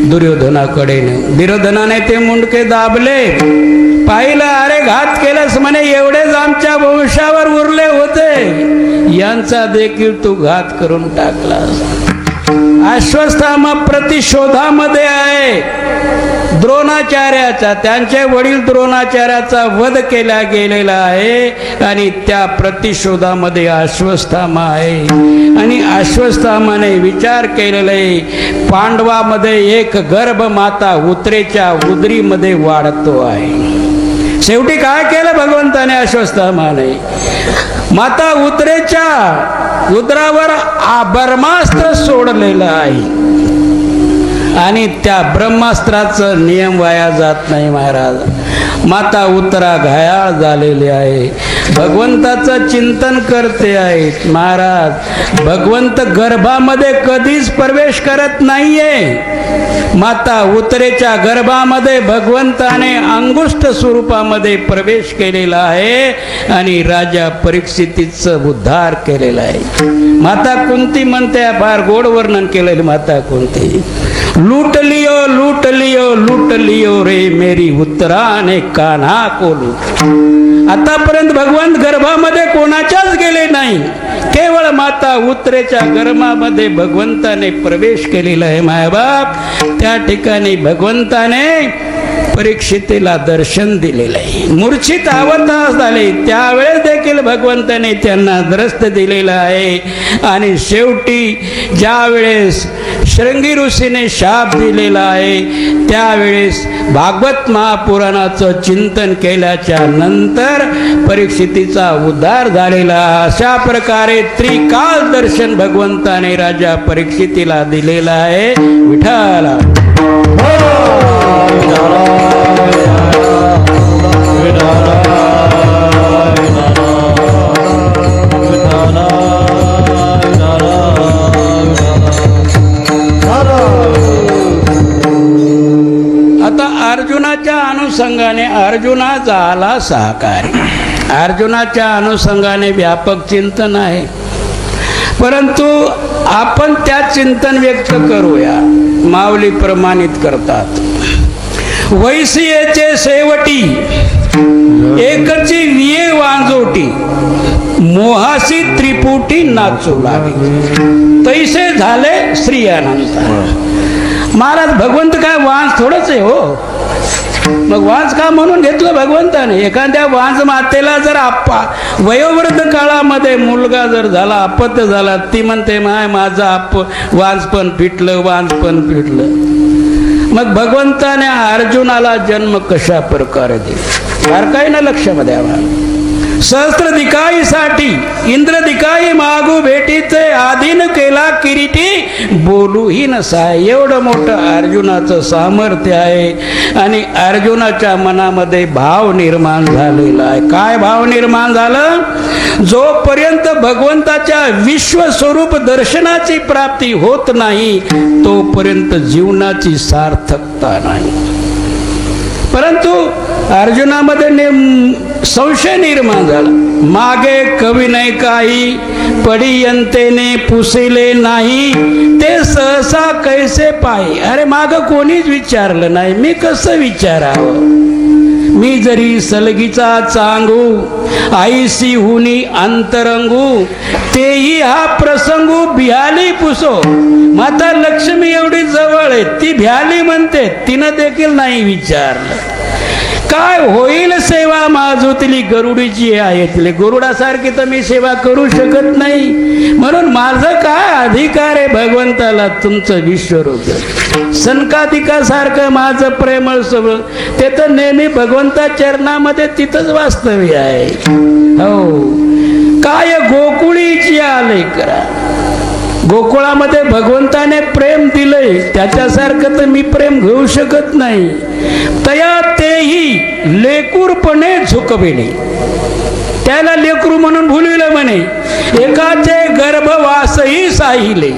दुर्योधनाने ते मुंडके दाबले. पाहिलं, अरे घात केलंस म्हणे, एवढेच आमच्या वंशावर उरले होते, यांचा देखील तू घात करून टाकला. अश्वत्थामा प्रतिशोधामध्ये आहे द्रोणाचार्याचा. त्यांचे वडील द्रोणाचार्याचा वध केला गेलेला आहे आणि त्या प्रतिशोधामध्ये अश्वत्थामा आहे. आणि अश्वत्थामाने विचार केलेला आहे, पांडवामध्ये एक गर्भ माता उत्तरेच्या उदरीमध्ये वाढतो आहे. शेवटी काय केलं भगवंताने अश्वत्थामाने? माता उत्तरेच्या उदरावर ब्रह्मास्त्र सोडलेलं आहे आणि त्या ब्रह्मास्त्राचं नियम वाया जात नाही महाराज. माता उत्तरा घायाळ झालेली आहे, भगवंताचं चिंतन करते आहेत महाराज. भगवंत गर्भामध्ये कधीच प्रवेश करत नाहीये. माता उत्तरेच्या गर्भामध्ये भगवंताने अंगुष्ठ स्वरूपामध्ये प्रवेश केलेला आहे आणि राजा परीक्षितीचं उद्धार केलेला आहे. माता कुंती म्हणते, फार गोड वर्णन केलेलं. माता कुंती, लूट लियो रे मेरी उत्तराने कान्हा को लूट. आतापर्यंत भगवंत गर्भामध्ये कोणाच्याच गेले नाही, केवळ माता उत्तरेच्या गर्भामध्ये भगवंताने प्रवेश केलेला आहे. मायबाप, त्या ठिकाणी भगवंताने परीक्षितीला दर्शन दिलेलं आहे. मूर्छित अवस्था झाले त्यावेळेस देखील भगवंताने त्यांना द्रष्ट दिलेलं आहे. आणि शेवटी ज्यावेळेस श्रृंगी ऋषीने शाप दिलेला आहे त्यावेळेस भागवत महापुराणाचं चिंतन केल्याच्या नंतर परीक्षितीचा उद्धार झालेला. अशा प्रकारे त्रिकाल दर्शन भगवंताने राजा परीक्षितीला दिलेला आहे. विठ्ठला आता अर्जुनाच्या अनुषंगाने अर्जुना झाला सहकारी. अर्जुनाच्या अनुषंगाने व्यापक चिंतन आहे, परंतु आपण त्या चिंतन व्यक्त करूया. माऊली प्रमाणित करतात, वैसियेचे शेवटी एकची विये वांजोटी, मोहासी त्रिपुटी नाचू लागे, तैसे झाले श्री अनंत. महाराज भगवंत काय वांज थोडंच आहे हो. मग वांज का म्हणून घेतलं भगवंताने? एखाद्या वांज मातेला जर वयोवृद्ध काळामध्ये मुलगा जर झाला, अपत्य झाला, ती म्हणते माझा वांज पण पिटलं, वांज पण पिटलं. मग भगवंताने अर्जुनाला जन्म कशा प्रकारे दिला बारकाईनं लक्षामध्ये द्यावा. सहस्त्रदिकाईसाठी इंद्रदिकाई मागू भेटीचे आधीन केला किरीटी बोलूही नसा. एवढं मोठं अर्जुनाचं सामर्थ्य आहे. आणि अर्जुनाच्या मनामध्ये भाव निर्माण झालेला आहे. काय भाव निर्माण झालं? जोपर्यंत भगवंताच्या विश्वस्वरूप दर्शनाची प्राप्ती होत नाही तोपर्यंत जीवनाची सार्थकता नाही. परंतु अर्जुनामध्ये संशय निर्माण झाला. मागे कवी नाही काही पडियंतेने पुसिले नाही, ते सहसा कैसे पायी. अरे माग कोणीच विचारलं नाही, मी कसं विचारावं? मी जरी सलगीचा चांगू आईसी हुनी अंतरंगू, तेही हा प्रसंगू भ्याली पुसो. माता लक्ष्मी एवढी जवळ आहे, ती भ्याली म्हणते, तिनं देखील नाही विचारलं. काय होईल सेवा माझुतली गरुडीची आहे, गरुडासारखी तर मी सेवा करू शकत नाही. म्हणून माझं काय अधिकार आहे भगवंताला तुमचं विश्वरूप? सनकादिकासारखं माझं प्रेमळ सगळं ते तर नेहमी भगवंता चरणामध्ये तिथंच वास्तव्य आहे. हो, काय गोकुळीची आलय करा. गोकुळामध्ये भगवंताने प्रेम दिलंय, त्याच्यासारखं तर मी प्रेम घेऊ शकत नाही. तया तेही लेकूरपणे झुकविले, त्याला लेकरू म्हणून भुलविलं म्हणे. एकाचे गर्भवासही साहिले,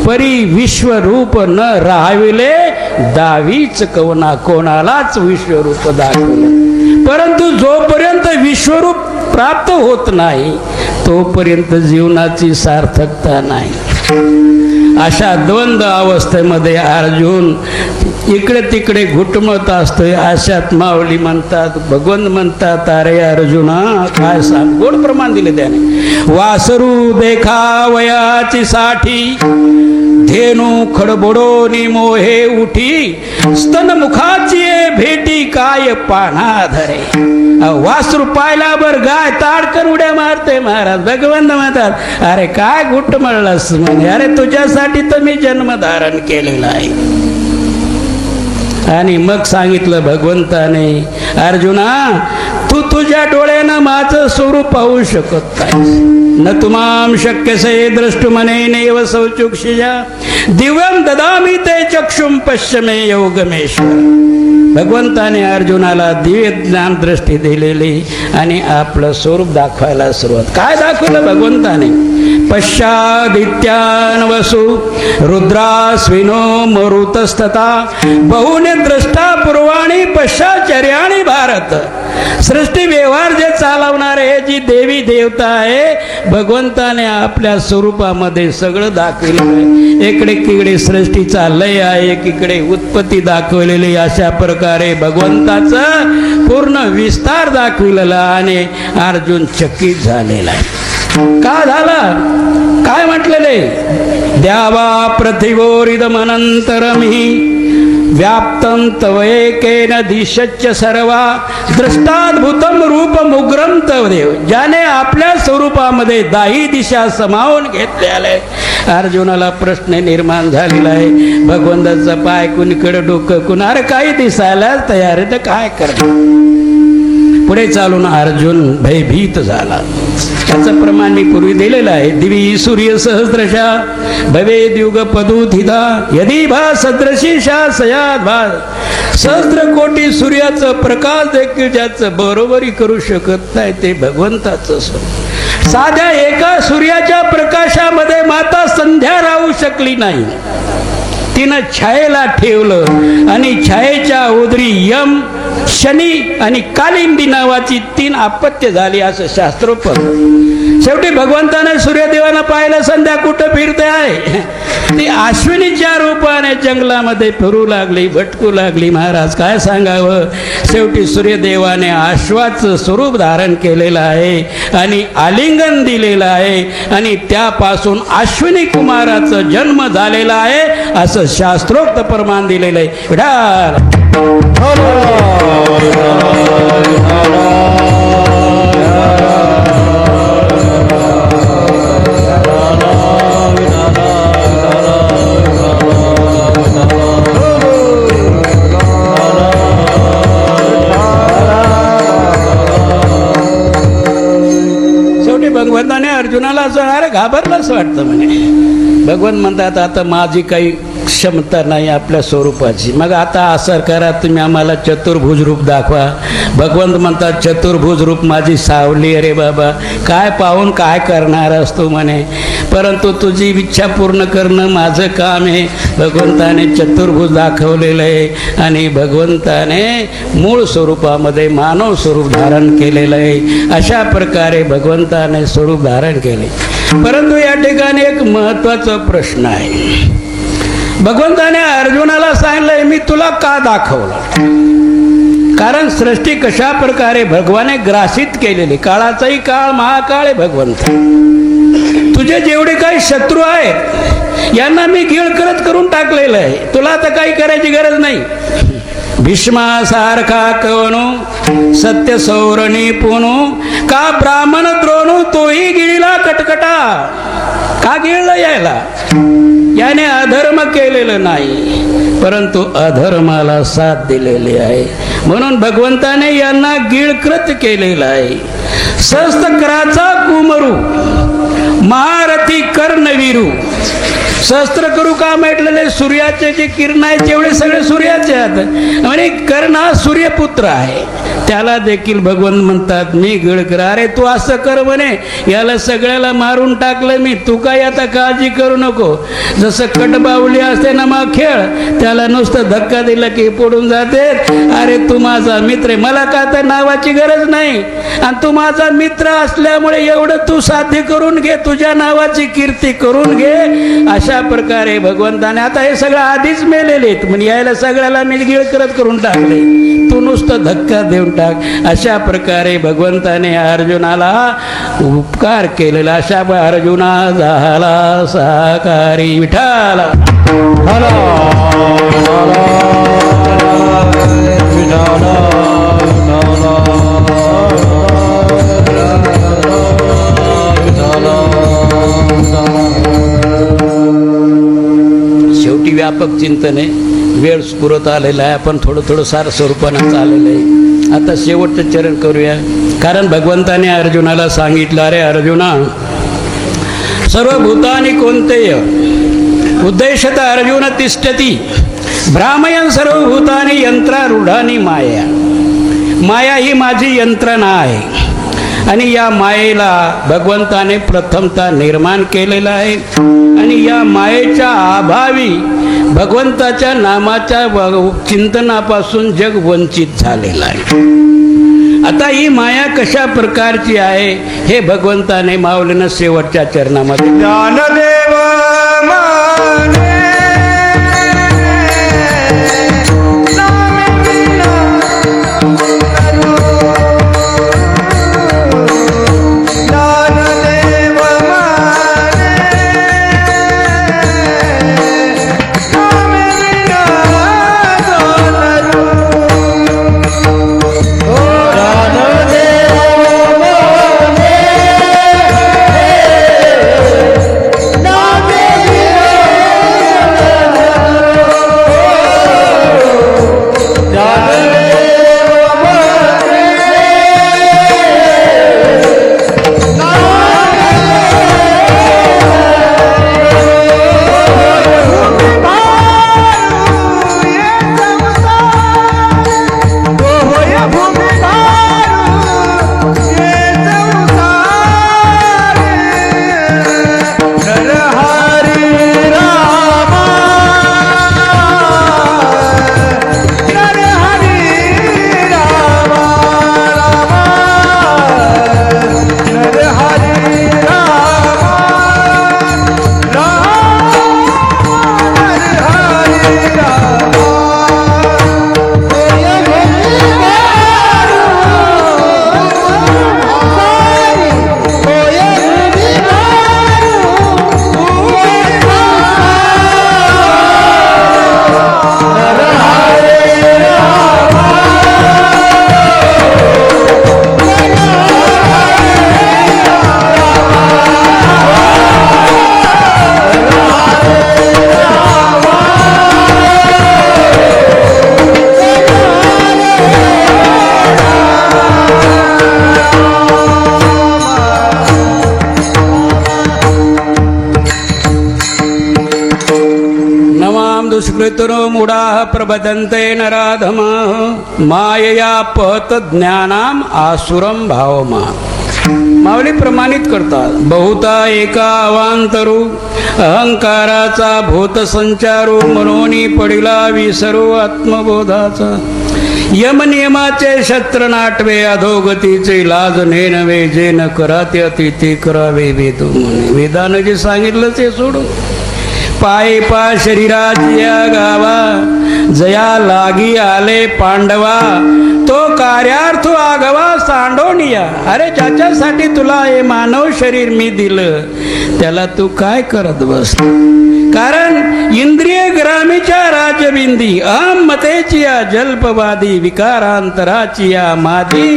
परी विश्वरूप न राहाविले, दावीच कवना कोणालाच विश्वरूप दाखवलं. परंतु जोपर्यंत विश्वरूप प्राप्त होत नाही तोपर्यंत जीवनाची सार्थकता नाही. अशा द्वंद्व अवस्थेमध्ये अर्जुन इकडे तिकडे घुटमळत असतोय. अशात माऊली म्हणतात, भगवंत म्हणतात, अरे अर्जुना काय सांग. गोड प्रमाण दिले त्याने. वासरू देखावयाची साठी, धेनू खडबडोनी मोहे उठी, स्तन मुखाची भेटी काय पाना धरे. वासरू पाहिल्यावर गाय ताडकन उड्या मारते. महाराज भगवंत म्हणतात, अरे काय घुटमळलास म्हणे. अरे तुझ्यासाठी तर मी जन्म धारण केलेला आहे. आणि मग सांगितलं भगवंताने, अर्जुना तू तुझ्या डोळ्यानं माझं स्वरूप पाहू शकत नाही. न तुमाम शक्यसे द्रष्टुमनेनैव सौचक्षुषा, दिव्यं ददामि ते चक्षुं पश्य मे योगमेश्वर. भगवंताने अर्जुनाला दिव्य ज्ञान दृष्टी दिलेली आणि आपलं स्वरूप दाखवायला सुरुवात. काय दाखवलं भगवंताने? पश्चादित्यान वसु रुद्रास्विनो मरुतस्तथा, बहुने द्रष्टा पूर्वाणी पश्चाचर्याणी भारत. सृष्टी व्यवहार जे चालवणारे हे जी देवी देवता आहे, भगवंताने आपल्या स्वरूपामध्ये सगळं दाखवलेलं आहे. इकडे तिकडे सृष्टीचा लय आहे, एकीकडे उत्पत्ती दाखवलेली. अशा प्रकारे भगवंताचं पूर्ण विस्तार दाखविलेला आणि अर्जुन चकित झालेला आहे. का झाला? काय म्हटलेले? द्यावा पृथिवोरिदमनंतरमी व्याप्तं तवैकेन दिशच्च सर्वा दृष्टाद्भुतं रूपमुग्रं तव देव. ज्याने आपल्या स्वरूपामध्ये दाही दिशा समावून घेतलेल्या आहे. अर्जुनाला प्रश्न निर्माण झालेला आहे, भगवंताचा पाय कुणीकडे, डोकं कुणाला काही दिसायला तयार आहे तर काय करणार. पुढे चालून अर्जुन भयभीत झाला. त्याचं प्रमाण मी पूर्वी दिलेलं आहे. दिवी सूर्य सहस्रशा भवेद युगपदुथिता यदि भा सदृशीशा सयाद भा. सहस्र कोटी सूर्याचं प्रकाश देखील ज्याचं बरोबरी करू शकत नाही ते भगवंताचं स्वरूप. साध्या एका सूर्याच्या प्रकाशामध्ये माता संध्या राहू शकली नाही. तिनं छायेला ठेवलं आणि छायेच्या उदरी यम, शनी आणि कालिंदी नावाची 3 अपत्य झाली असं शास्त्रोक्त. शेवटी भगवंताने सूर्यदेवाला पाहिलं, संध्या कुठं फिरते आहे. ती अश्विनीच्या रूपाने जंगलामध्ये फिरू लागली, भटकू लागली. महाराज काय सांगावं. शेवटी सूर्यदेवाने अश्वाचं स्वरूप धारण केलेलं आहे आणि आलिंगन दिलेलं आहे आणि त्यापासून अश्विनी कुमाराचा जन्म झालेला आहे असं शास्त्रोक्त प्रमाण दिलेलं आहे. विठाल शेवटी भगवंताने अर्जुनाला असं अरे घाबरलाच वाटतं म्हणे. भगवंत म्हणतात आता माझी काही क्षमता नाही आपल्या स्वरूपाची, मग आता असं करा तुम्ही आम्हाला चतुर्भुज रूप दाखवा. भगवंत म्हणतात चतुर्भुज रूप माझी सावली. अरे बाबा काय पाहून काय करणार असतो म्हणे, परंतु तुझी इच्छा पूर्ण करणं माझं काम आहे. भगवंताने चतुर्भुज दाखवलेलं आहे आणि भगवंताने मूळ स्वरूपामध्ये मानव स्वरूप धारण केलेलं आहे. अशा प्रकारे भगवंताने स्वरूप धारण केले. परंतु या ठिकाणी एक महत्त्वाचा प्रश्न आहे. भगवंताने अर्जुनाला सांगितलंय मी तुला का दाखवलं. कारण सृष्टी कशा प्रकारे भगवाने ग्रासित केलेली. काळाचाही काळ महाकाळ आहे भगवंत. तुझे जेवढे काही शत्रू आहेत यांना मी गिळकरत करून टाकलेलं आहे. तुला तर काही करायची गरज नाही. भीष्मासारखा कवनो सत्य सौरणी पुनू का ब्राह्मण द्रोणू तोही गिळला कटकटा. का गिळलं यायला. याने अधर्म केलेलं नाही परंतु अधर्माला साथ दिलेली आहे. म्हणून भगवंताने यांना गिळकृत केलेलं आहे. सहस्त्रकराचा कुमरू महारथी कर्णवीरू. सहस्त्र करू का म्हटलेले सूर्याचे जे किरण आहेत तेवढे सगळे सूर्याचे आहेत. म्हणजे कर्ण हा सूर्यपुत्र आहे. त्याला देखील भगवंत म्हणतात मी गिळकर. अरे तू असं कर म्हणे, याला सगळ्याला मारून टाकलं मी, तू काय आता काळजी करू नको. जसं कटबावली असते ना मग खेळ, त्याला नुसतं धक्का दिला की पडून जाते. अरे तू माझा मित्र आहे, मला का तर नावाची गरज नाही आणि तू माझा मित्र असल्यामुळे एवढं तू साध्य करून घे, तुझ्या नावाची कीर्ती करून घे. अशा प्रकारे भगवंताने आता हे सगळं आधीच मेलेले म्हणजे यायला सगळ्याला मी गिळकरत करून टाकले, तू नुसतं धक्का देऊन टाक. अशा प्रकारे भगवंताने अर्जुनाला उपकार केलेला. अशा अर्जुना झाला साकारी. विठाला शेवटी व्यापक चिंतन आहे. वेळ पुरत आलेला आहे. आपण थोडं सार स्वरूपानं चाललेलं आहे. आता शेवटचं चरण करूया. कारण भगवंताने अर्जुनाला सांगितलं अरे अर्जुना सर्व भूतानी कोणतेय उद्देशत अर्जुन तिष्ठती भ्रामयन सर्व भूतानी यंत्रारूढानी माया. माया ही माझी यंत्रणा आहे आणि या मायेला भगवंताने प्रथमतः निर्माण केलेला आहे आणि या मायेच्या अभावी भगवंताच्या नामाच्या चिंतनापासून जग वंचित झालेलं आहे. आता ही माया कशा प्रकारची आहे हे भगवंताने माऊलीनं शेवटच्या चरणामध्ये ज्ञानदेव माने दुष्कृतनो मूढा प्रबदन्ते नराधमाः मायया पहत ज्ञानाम आसुरम भावमा. माऊली प्रमाणित करतात. बहुता एका अवांतरू अहंकाराचा भूत संचारू मनोनी पडिला विसरू आत्मबोधाचा. यमनियमाचे शस्त्र नाटवे अधोगतीचे लाज नेनवे जे न कराते अति ते करावे वेद म्हणे. वेदानं जे सांगितलं ते सोडू. पाये पा शरीराची या गावा जया लागी आले पांडवा तो कार्यार्थ आगवा सांडोनिया. अरे ज्याच्यासाठी तुला हे मानव शरीर मी दिलं त्याला तू काय करत बस. कारण इंद्रिय ग्रामीच्या राजबिंदी अहमतेची या जल्पवादी विकारांतराची या मादी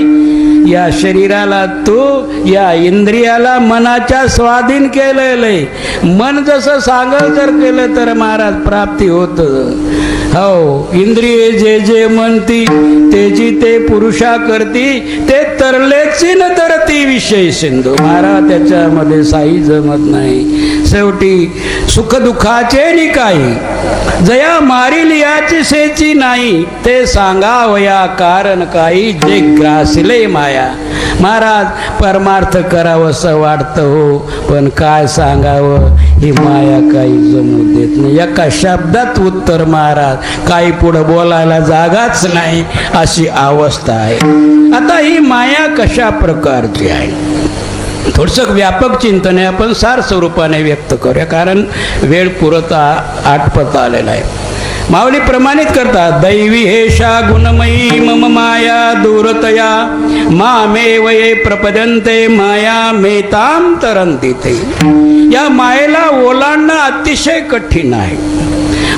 या शरीराला तू या इंद्रियाला मनाच्या स्वाधीन केलेले. मन जसं सांगल जर केलं तर महाराज प्राप्ती होत. हो इंद्रिय जे जे म्हणती तेची ते पुरुषा करती ते तरलेची न तरती विषय सिंधू. महाराज त्याच्यामध्ये साई जमत नाही. शेवटी सुख दुःखाचे निकाई जया मारील याची सेची नाही ते सांगावया कारण काही जे ग्रासले माया. महाराज परमार्थ करावंसं वाटतं हो पण काय सांगावं ही माया काही जमू देत नाही. एका शब्दात उत्तर महाराज काही पुढं बोलायला जागाच नाही अशी अवस्था आहे. आता ही माया कशा प्रकारची आहे थोडंसं व्यापक चिंतन आहे. आपण सार स्वरूपाने व्यक्त करूया कारण वेळ पुरत आटपत आलेला आहे. माऊली प्रमाणित करतात. दैवी हेषा गुणमयी मम माया दूरतया मामे वये प्रपदन्ते माया मेताम तरंती ते. या मायेला ओलांडणं अतिशय कठीण आहे.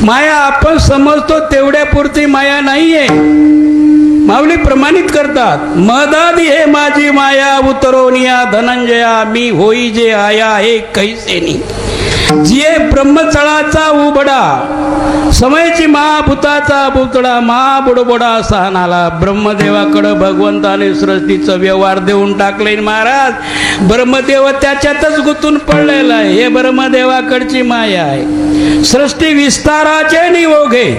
माया आपण समजतो तेवढ्यापुरती माया नाहीये. माऊली प्रमाणित करतात. मदादी हे माझी माया उतरोनिया धनंजया मी होई जे आया हे कैसेनी. जिये ब्रह्मचळाचा उबडा समयची महाभूताचा पुतळा महाबुडबुडा सहनाला. ब्रह्मदेवाकडं भगवंताने सृष्टीचा व्यवहार देऊन टाकले महाराज. ब्रह्मदेव त्याच्यातच गुंतून पडलेला आहे. हे ब्रह्मदेवाकडची माया आहे. सृष्टी विस्ताराचे निवोगे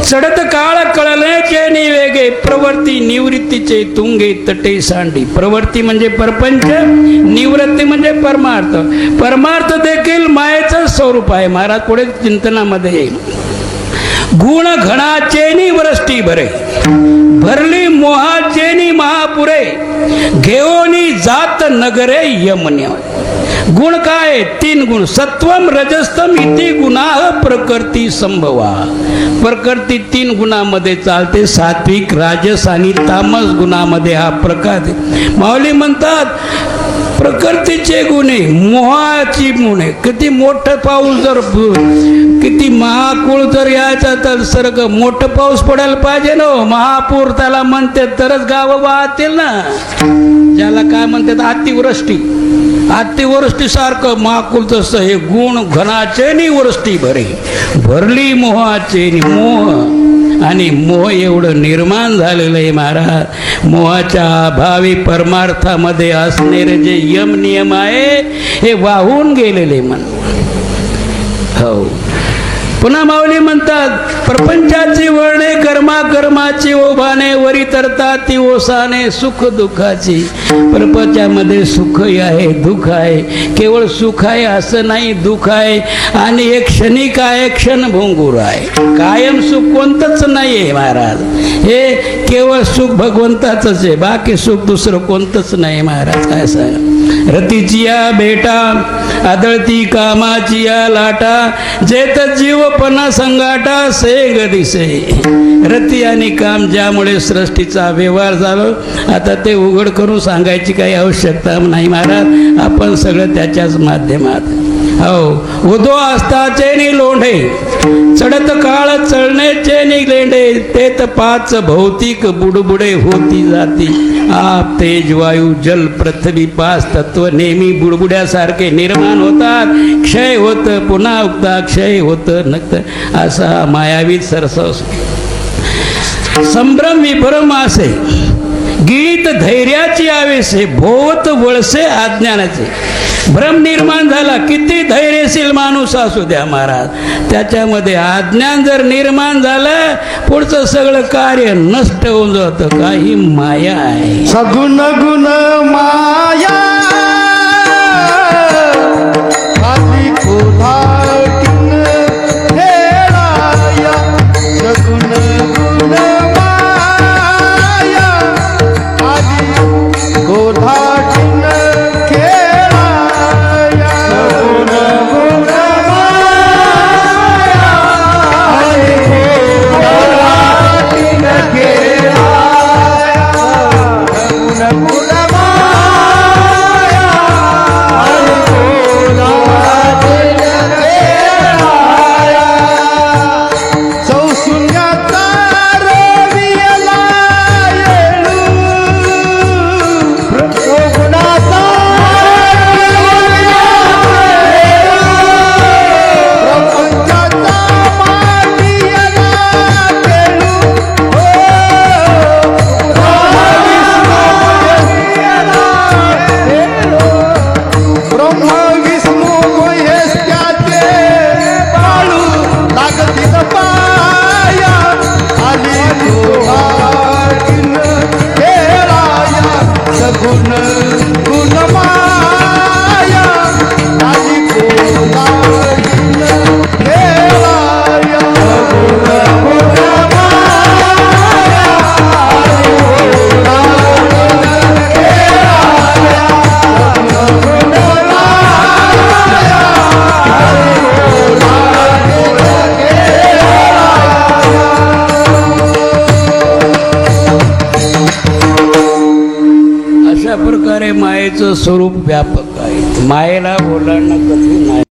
चढत काळ कळण्याचे निवेगे प्रवृत्ती निवृत्तीचे तुंगे तटे सांडी. प्रवृत्ती म्हणजे परपंच निवृत्ती म्हणजे परमार्थ. परमार्थ देखील मायेचं स्वरूप आहे. महाराज पुढे चिंतनामध्ये येईल. गुण घणाचेनी वृष्टी भरे भरली मोहाचेनी महापुरे घेऊनी जात नगरे यमने. गुण काय तीन गुण सत्वम रजस्तम इति गुणाह प्रकृती संभवा. प्रकृती तीन गुणामध्ये चालते सात्विक राजस आणि तामस गुणामध्ये हा प्रकार. माऊली म्हणतात प्रकृतीचे गुणे मोहाची गुणे. किती मोठं पाऊस जर किती महापूर जर यायचा तर सर्ग मोठं पाऊस पडायला पाहिजे ना. महापूर त्याला म्हणते तरच गावं वाहतील ना. ज्याला काय म्हणतात अतिवृष्टी. अतिवृष्टी सारखं महापूर तसं हे गुण घनाचे नि वृष्टी भरे भरली मोहाचे नि मोह. आणि मोह एवढं निर्माण झालेलं आहे महाराज. मोहाच्या अभावी परमार्थामध्ये असणारे जे यम नियम आहे हे वाहून गेलेले मन. हो पुन्हा माऊली म्हणतात प्रपंचाची वळणे कर्मा कर्माची ओभाने वरी तरतात ती ओसाने सुख दुःखाची. प्रपंचामध्ये सुखही आहे दुःख आहे. केवळ सुख आहे असं नाही दुःख आहे आणि एक क्षणिक आहे क्षणभंगूर आहे. कायम सुख कोणतंच नाही आहे महाराज. हे केवळ सुख भगवंताचंच आहे बाकी सुख दुसरं कोणतंच नाही महाराज. काय सांग रतीची या बेटा आदळती कामाची या लाटा जेत जीवपणा संगाटा सेग दिसे. रती आणि काम ज्यामुळे सृष्टीचा व्यवहार झालो आता ते उघड करून सांगायची काही आवश्यकता नाही महाराज. आपण सगळं त्याच्याच माध्यमात. हो उदो असताचे नि लोंढे चढत काळ चळण्याचे नि लेंडे तेत पाच भौतिक बुडबुडे होती जाती. आप तेज वायू जल पृथ्वी पाच तत्व नेहमी बुडबुड्यासारखे निर्माण होतात. क्षय होत पुन्हा उगता क्षय होत नक्त असा मायावी सरसव संभ्रम विभ्रम असे गीत धैर्याची आवेसे भोवत वळसे अज्ञानाचे. भ्रम निर्माण झाला, किती धैर्यशील माणूस असू द्या महाराज, त्याच्यामध्ये अज्ञान जर निर्माण झालं पुढचं सगळं कार्य नष्ट होऊन जातं. काही माया आहे, सगुण गुण माया आधी कोल्हाटीन खेळाया. सगुण गुण माया आधी कोल्हाटीन खेळाया. सगुण गुण माया आधी कोल्हाटीन खेळाया. सगुण गुण माया आधी कोल्हाटीन खेळाया. सौशून्याचा रवियला येळू प्रभुनाचा प्रपंचाचा माटियला खेळू. ब्रह्म विष्णू महेश त्याचे बाळू लागतील पाया. आली कोल्हाटीन खेळाया. सगुण गुण माया आली कोल्हाटीन खेळाया. सगुण गुण माया आली कोल्हाटीन खेळाया. सगुण गुण माया आली कोल्हाटीन खेळाया. अशा प्रकारे मायेचं स्वरूप व्यापक आहे. मायेला बोलांना कठीण आहे.